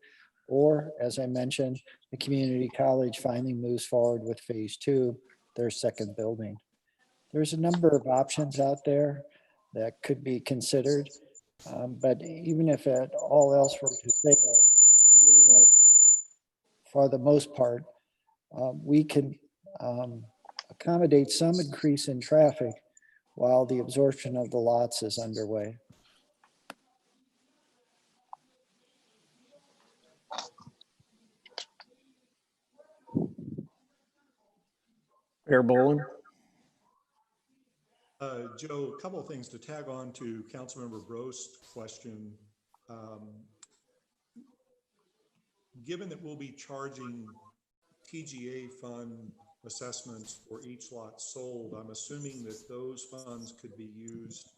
Or, as I mentioned, the community college finally moves forward with phase 2, their second building. There's a number of options out there that could be considered. But even if it, all else were to fail, for the most part, we can accommodate some increase in traffic while the absorption of the lots is underway. Mayor Boland? Joe, a couple of things to tag on to Councilmember Brost's question. Given that we'll be charging TGA fund assessments for each lot sold, I'm assuming that those funds could be used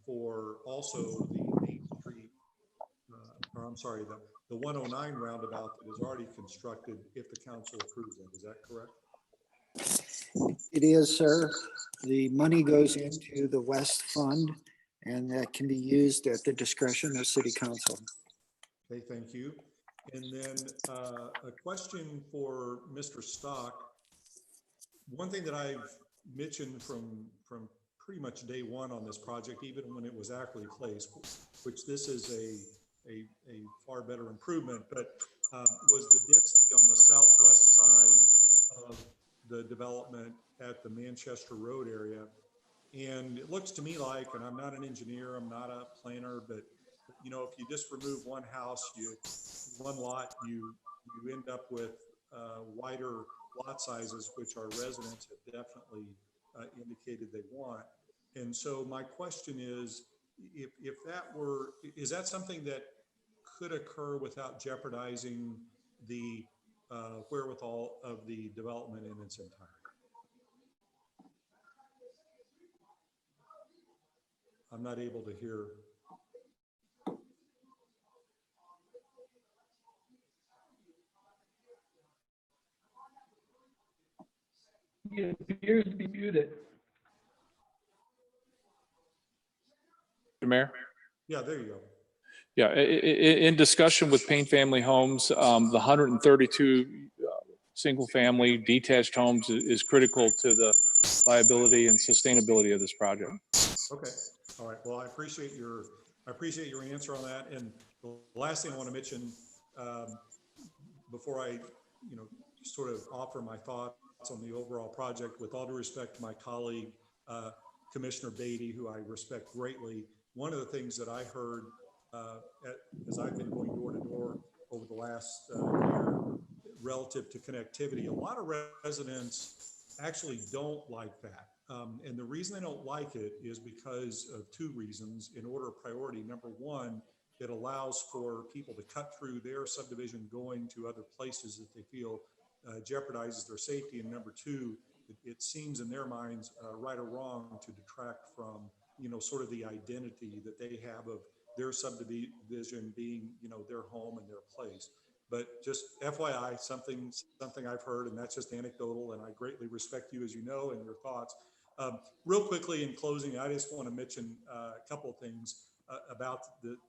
for also the Main Street, or I'm sorry, the 109 roundabout that is already constructed if the council approves it. Is that correct? It is, sir. The money goes into the West Fund and that can be used at the discretion of City Council. Okay, thank you. And then a question for Mr. Stock. One thing that I've mentioned from pretty much day one on this project, even when it was Ackley Place, which this is a far better improvement, but was the density on the southwest side of the development at the Manchester Road area. And it looks to me like, and I'm not an engineer, I'm not a planner, but you know, if you just remove one house, one lot, you end up with wider lot sizes, which our residents have definitely indicated they want. And so my question is, if that were, is that something that could occur without jeopardizing the wherewithal of the development in its entirety? I'm not able to hear. He appears to be muted. Mayor? Yeah, there you go. Yeah, in discussion with Payne Family Homes, the 132 single-family detached homes is critical to the viability and sustainability of this project. Okay, all right. Well, I appreciate your answer on that. And the last thing I want to mention before I, sort of offer my thoughts on the overall project, with all due respect to my colleague, Commissioner Beatty, who I respect greatly. One of the things that I heard as I've been going door to door over the last year relative to connectivity, a lot of residents actually don't like that. And the reason they don't like it is because of two reasons in order of priority. Number one, it allows for people to cut through their subdivision going to other places that they feel jeopardizes their safety. And number two, it seems in their minds, right or wrong, to detract from, sort of the identity that they have of their subdivision being, their home and their place. But just FYI, something I've heard, and that's just anecdotal, and I greatly respect you, as you know, and your thoughts. Real quickly in closing, I just want to mention a couple of things about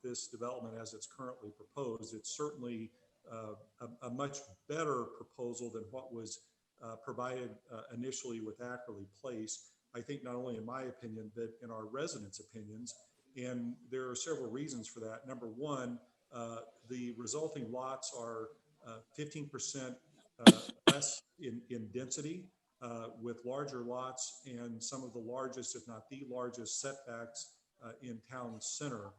this development as it's currently proposed. It's certainly a much better proposal than what was provided initially with Ackerley Place. I think not only in my opinion, but in our residents' opinions. And there are several reasons for that. Number one, the resulting lots are 15% less in density, with larger lots and some of the largest, if not the largest, setbacks in town center.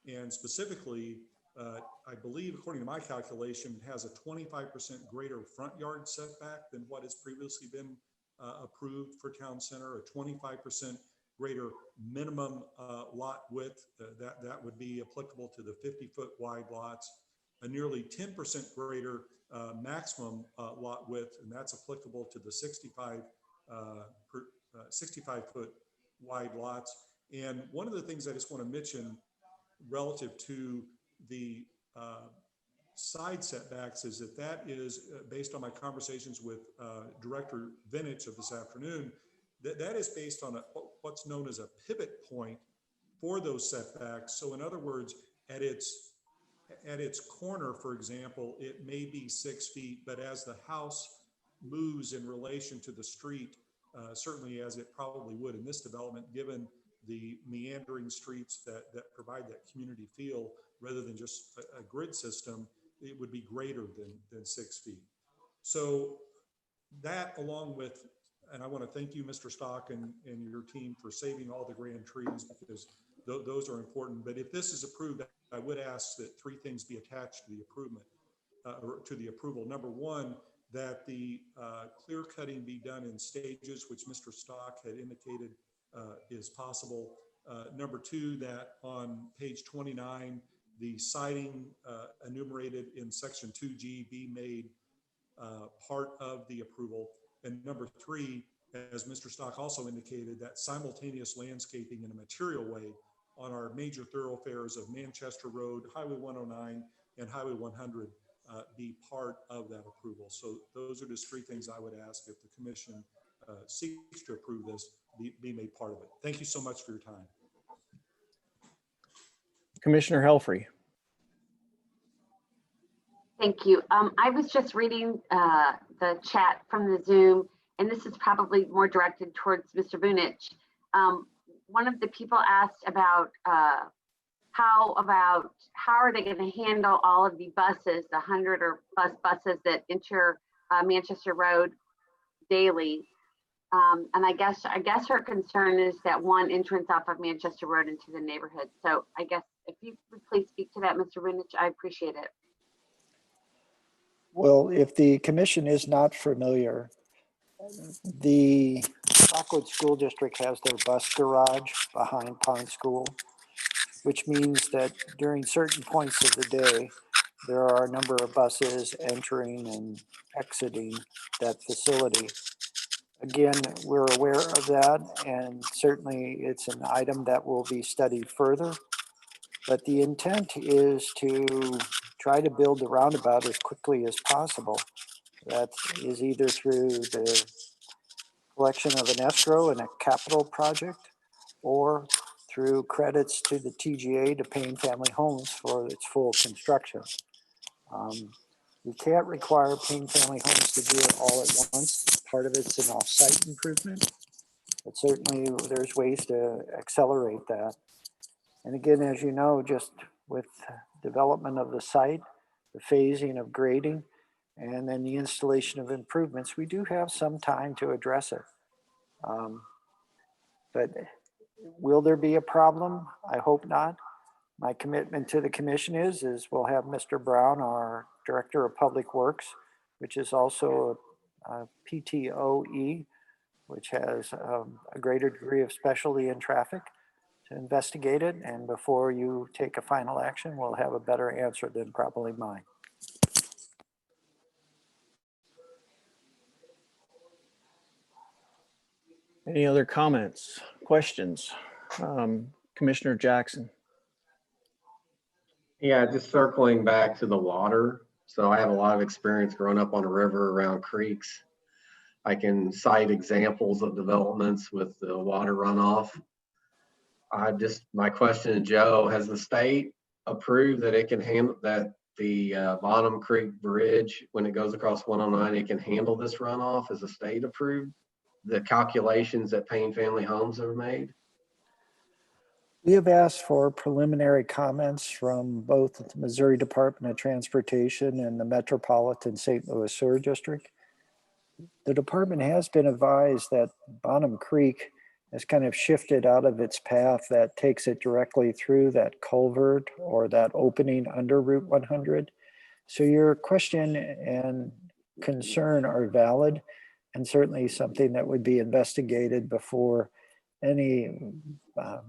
And specifically, I believe, according to my calculation, it has a 25% greater front yard setback than what has previously been approved for town center, a 25% greater minimum lot width, that would be applicable to the 50-foot wide lots, a nearly 10% greater maximum lot width, and that's applicable to the 65-foot wide lots. And one of the things I just want to mention relative to the side setbacks is that is based on my conversations with Director Vinich of this afternoon, that is based on what's known as a pivot point for those setbacks. So in other words, at its corner, for example, it may be 6 feet, but as the house moves in relation to the street, certainly as it probably would in this development, given the meandering streets that provide that community feel, rather than just a grid system, it would be greater than 6 feet. So that, along with, and I want to thank you, Mr. Stock, and your team for saving all the grand trees, because those are important. But if this is approved, I would ask that 3 things be attached to the approval. Number 1, that the clear cutting be done in stages, which Mr. Stock had indicated is possible. Number 2, that on page 29, the siding enumerated in section 2G be made part of the approval. And number 3, as Mr. Stock also indicated, that simultaneous landscaping in a material way on our major thoroughfares of Manchester Road, Highway 109, and Highway 100 be part of that approval. So those are just 3 things I would ask if the commission seeks to approve this, be made part of it. Thank you so much for your time. Commissioner Helfrey. Thank you. I was just reading the chat from the Zoom, and this is probably more directed towards Mr. Bunich. One of the people asked about how are they going to handle all of the buses, the 100 or plus buses that enter Manchester Road daily. And I guess her concern is that one entrance off of Manchester Road into the neighborhood. So I guess if you would please speak to that, Mr. Bunich, I appreciate it. Well, if the commission is not familiar, the Rockwood School District has their bus garage behind Pond School, which means that during certain points of the day, there are a number of buses entering and exiting that facility. Again, we're aware of that, and certainly it's an item that will be studied further. But the intent is to try to build the roundabout as quickly as possible. That is either through the collection of an escrow and a capital project, or through credits to the TGA, to Payne Family Homes, for its full construction. We can't require Payne Family Homes to do it all at once. Part of it's an off-site improvement, but certainly there's ways to accelerate that. And again, as you know, just with development of the site, the phasing of grading, and then the installation of improvements, we do have some time to address it. But will there be a problem? I hope not. My commitment to the commission is we'll have Mr. Brown, our Director of Public Works, which is also a PTOE, which has a greater degree of specialty in traffic, to investigate it. And before you take a final action, we'll have a better answer than probably mine. Any other comments, questions? Commissioner Jackson. Yeah, just circling back to the water. So I have a lot of experience growing up on a river around creeks. I can cite examples of developments with the water runoff. My question to Joe, has the state approved that it can handle that the Bottom Creek Bridge, when it goes across 109, it can handle this runoff? Is the state approved the calculations that Payne Family Homes have made? We have asked for preliminary comments from both the Missouri Department of Transportation and the Metropolitan St. Louis Sewer District. The department has been advised that Bonham Creek has kind of shifted out of its path that takes it directly through that culvert or that opening under Route 100. So your question and concern are valid, and certainly something that would be investigated before any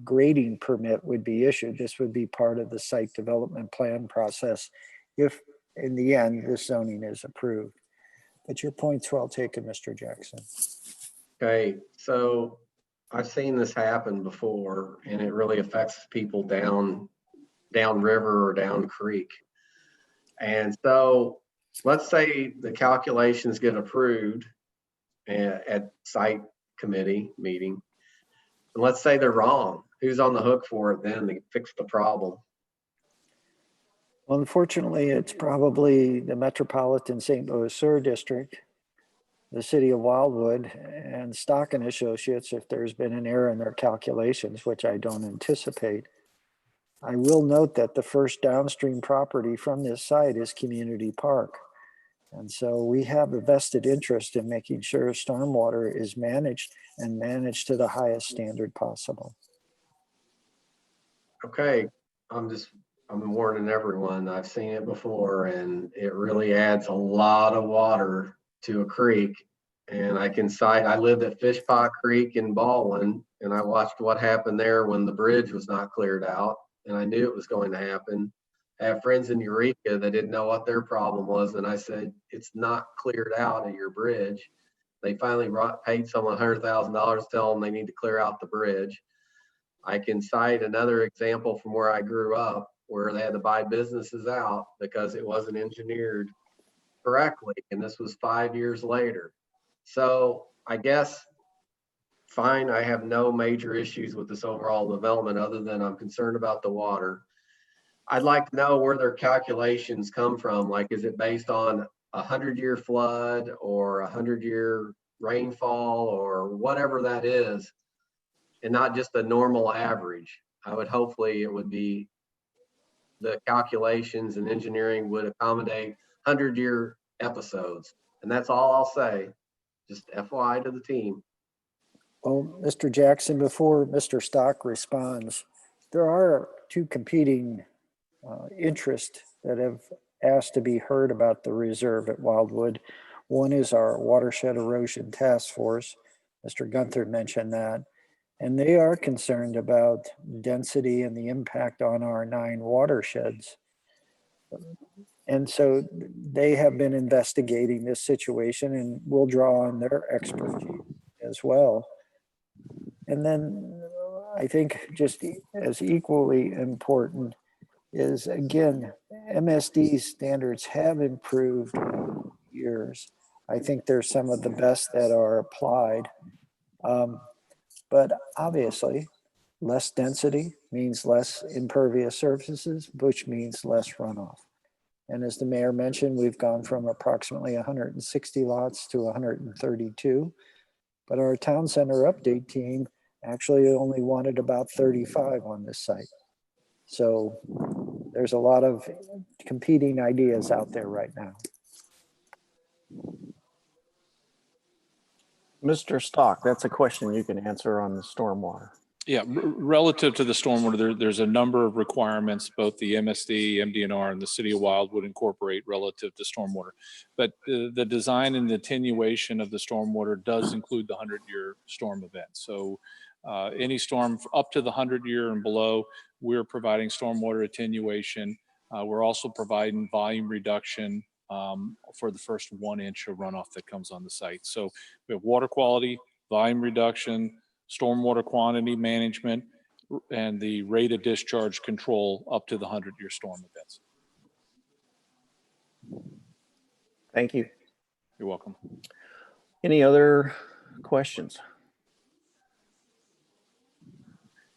grading permit would be issued. This would be part of the site development plan process if in the end this zoning is approved. But your point's well taken, Mr. Jackson. Okay, so I've seen this happen before, and it really affects people down river or down creek. And so let's say the calculations get approved at site committee meeting. And let's say they're wrong. Who's on the hook for it then to fix the problem? Well, unfortunately, it's probably the Metropolitan St. Louis Sewer District, the city of Wildwood, and Stock and Associates if there's been an error in their calculations, which I don't anticipate. I will note that the first downstream property from this site is Community Park. And so we have a vested interest in making sure stormwater is managed and managed to the highest standard possible. Okay, I'm warning everyone. I've seen it before and it really adds a lot of water to a creek. And I can cite, I lived at Fishpot Creek in Baldwin and I watched what happened there when the bridge was not cleared out. And I knew it was going to happen. I have friends in Eureka that didn't know what their problem was. And I said, it's not cleared out at your bridge. They finally paid someone $100,000 to tell them they need to clear out the bridge. I can cite another example from where I grew up where they had to buy businesses out because it wasn't engineered correctly. And this was 5 years later. So I guess, fine, I have no major issues with this overall development other than I'm concerned about the water. I'd like to know where their calculations come from. Like, is it based on a 100-year flood or a 100-year rainfall or whatever that is, and not just a normal average? I would hopefully it would be the calculations and engineering would accommodate 100-year episodes. And that's all I'll say. Just FYI to the team. Well, Mr. Jackson, before Mr. Stock responds, there are two competing interests that have asked to be heard about the reserve at Wildwood. One is our Watershed Erosion Task Force. Mr. Gunther mentioned that. And they are concerned about density and the impact on our 9 watersheds. And so they have been investigating this situation and will draw on their expertise as well. And then I think just as equally important is, again, MSD standards have improved over years. I think there's some of the best that are applied. But obviously, less density means less impervious surfaces, which means less runoff. And as the mayor mentioned, we've gone from approximately 160 lots to 132. But our town center update team actually only wanted about 35 on this site. So there's a lot of competing ideas out there right now. Mr. Stock, that's a question you can answer on the stormwater. Yeah, relative to the stormwater, there's a number of requirements, both the MSD, MDNR, and the City of Wildwood incorporate relative to stormwater. But the design and the attenuation of the stormwater does include the 100-year storm event. So any storm up to the 100-year and below, we're providing stormwater attenuation. We're also providing volume reduction for the first 1 inch of runoff that comes on the site. So we have water quality, volume reduction, stormwater quantity management, and the rate of discharge control up to the 100-year storm events. Thank you. You're welcome. Any other questions?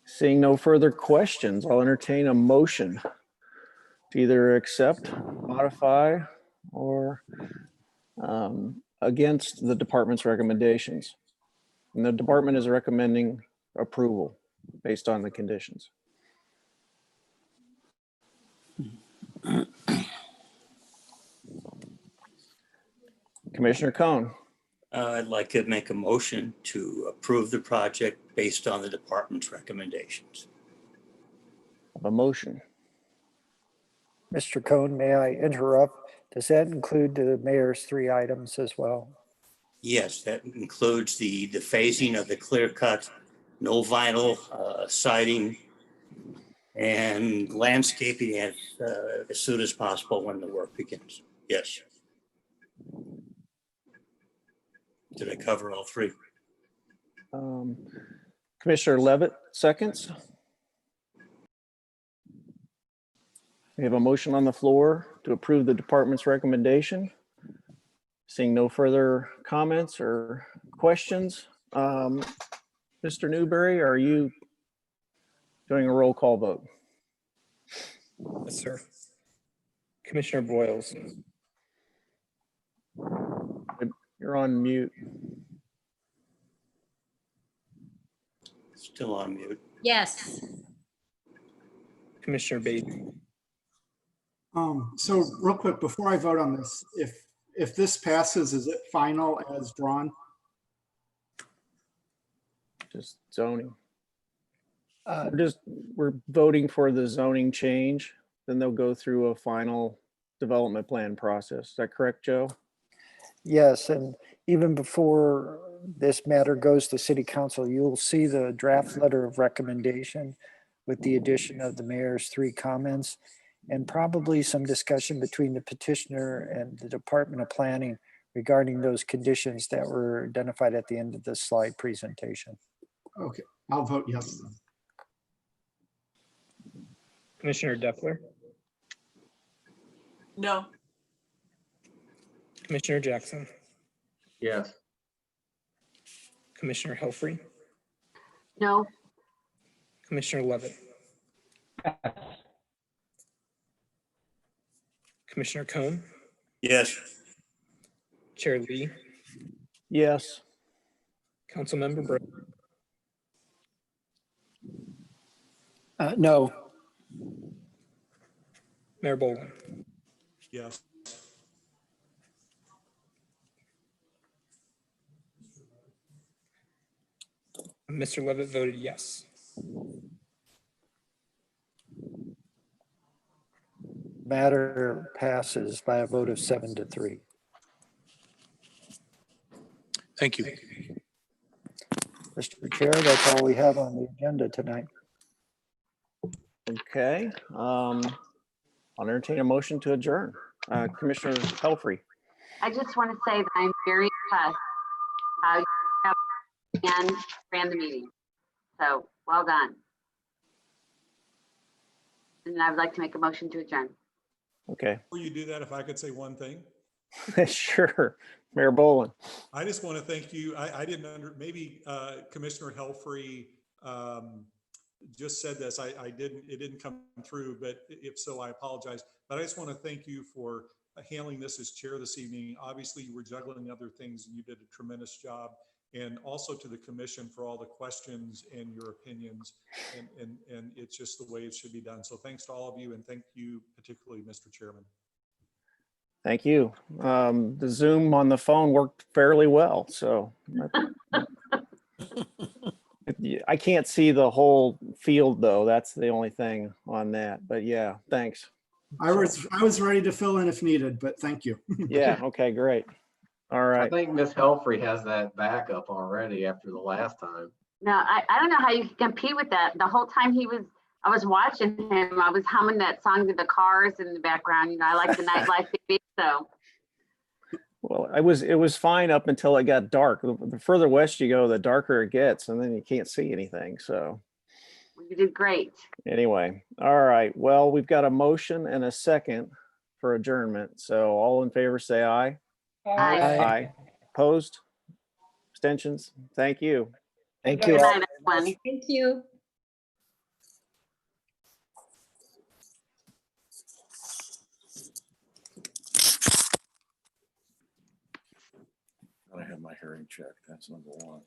Seeing no further questions, I'll entertain a motion to either accept, modify, or against the department's recommendations. And the department is recommending approval based on the conditions. Commissioner Cohn. I'd like to make a motion to approve the project based on the department's recommendations. A motion. Mr. Cohn, may I interrupt? Does that include the mayor's 3 items as well? Yes, that includes the phasing of the clear cut, no vinyl siding, and landscaping as soon as possible when the work begins. Yes. Did I cover all 3? Commissioner Levitt, seconds. We have a motion on the floor to approve the department's recommendation. Seeing no further comments or questions, Mr. Newberry, are you doing a roll call vote? Yes, sir. Commissioner Boyles, You're on mute. Still on mute. Yes. Commissioner Bailey, So real quick, before I vote on this, if this passes, is it final as drawn? Just zoning. We're voting for the zoning change, then they'll go through a final development plan process. Is that correct, Joe? Yes, and even before this matter goes to city council, you'll see the draft letter of recommendation with the addition of the mayor's 3 comments and probably some discussion between the petitioner and the Department of Planning regarding those conditions that were identified at the end of this slide presentation. Okay, I'll vote yes then. Commissioner Deffler, No. Commissioner Jackson, Yes. Commissioner Helfrey, No. Commissioner Levitt, Commissioner Cohn, Yes. Chair Lee, Yes. Councilmember Bro, No. Mayor Boland. Yes. Mr. Levitt voted yes. Matter passes by a vote of 7-3. Thank you. Mr. Chair, that's all we have on the agenda tonight. Okay. I'll entertain a motion to adjourn. Commissioner Helfrey. I just want to say that I'm very impressed how you have and ran the meeting. So well done. And I would like to make a motion to adjourn. Okay. Before you do that, if I could say one thing. Sure. Mayor Boland. I just want to thank you. I didn't maybe Commissioner Helfrey just said this. It didn't come through, but if so, I apologize. But I just want to thank you for handling this as chair this evening. Obviously, you were juggling other things and you did a tremendous job. And also to the commission for all the questions and your opinions. And it's just the way it should be done. So thanks to all of you, and thank you particularly, Mr. Chairman. Thank you. The Zoom on the phone worked fairly well, so. I can't see the whole field though. That's the only thing on that, but yeah, thanks. I was ready to fill in if needed, but thank you. Yeah, okay, great. All right. I think Ms. Helfrey has that backup already after the last time. No, I don't know how you can compete with that. The whole time I was watching him, I was humming that song to the cars in the background. You know, I like the nightlife baby, so. Well, it was fine up until it got dark. The further west you go, the darker it gets, and then you can't see anything. So You did great. anyway, all right. Well, we've got a motion and a second for adjournment. So all in favor, say aye. Aye. Aye. Opposed? Abstentions? Thank you. Thank Good you. night, everyone. Thank you. I have my hearing checked. That's number one.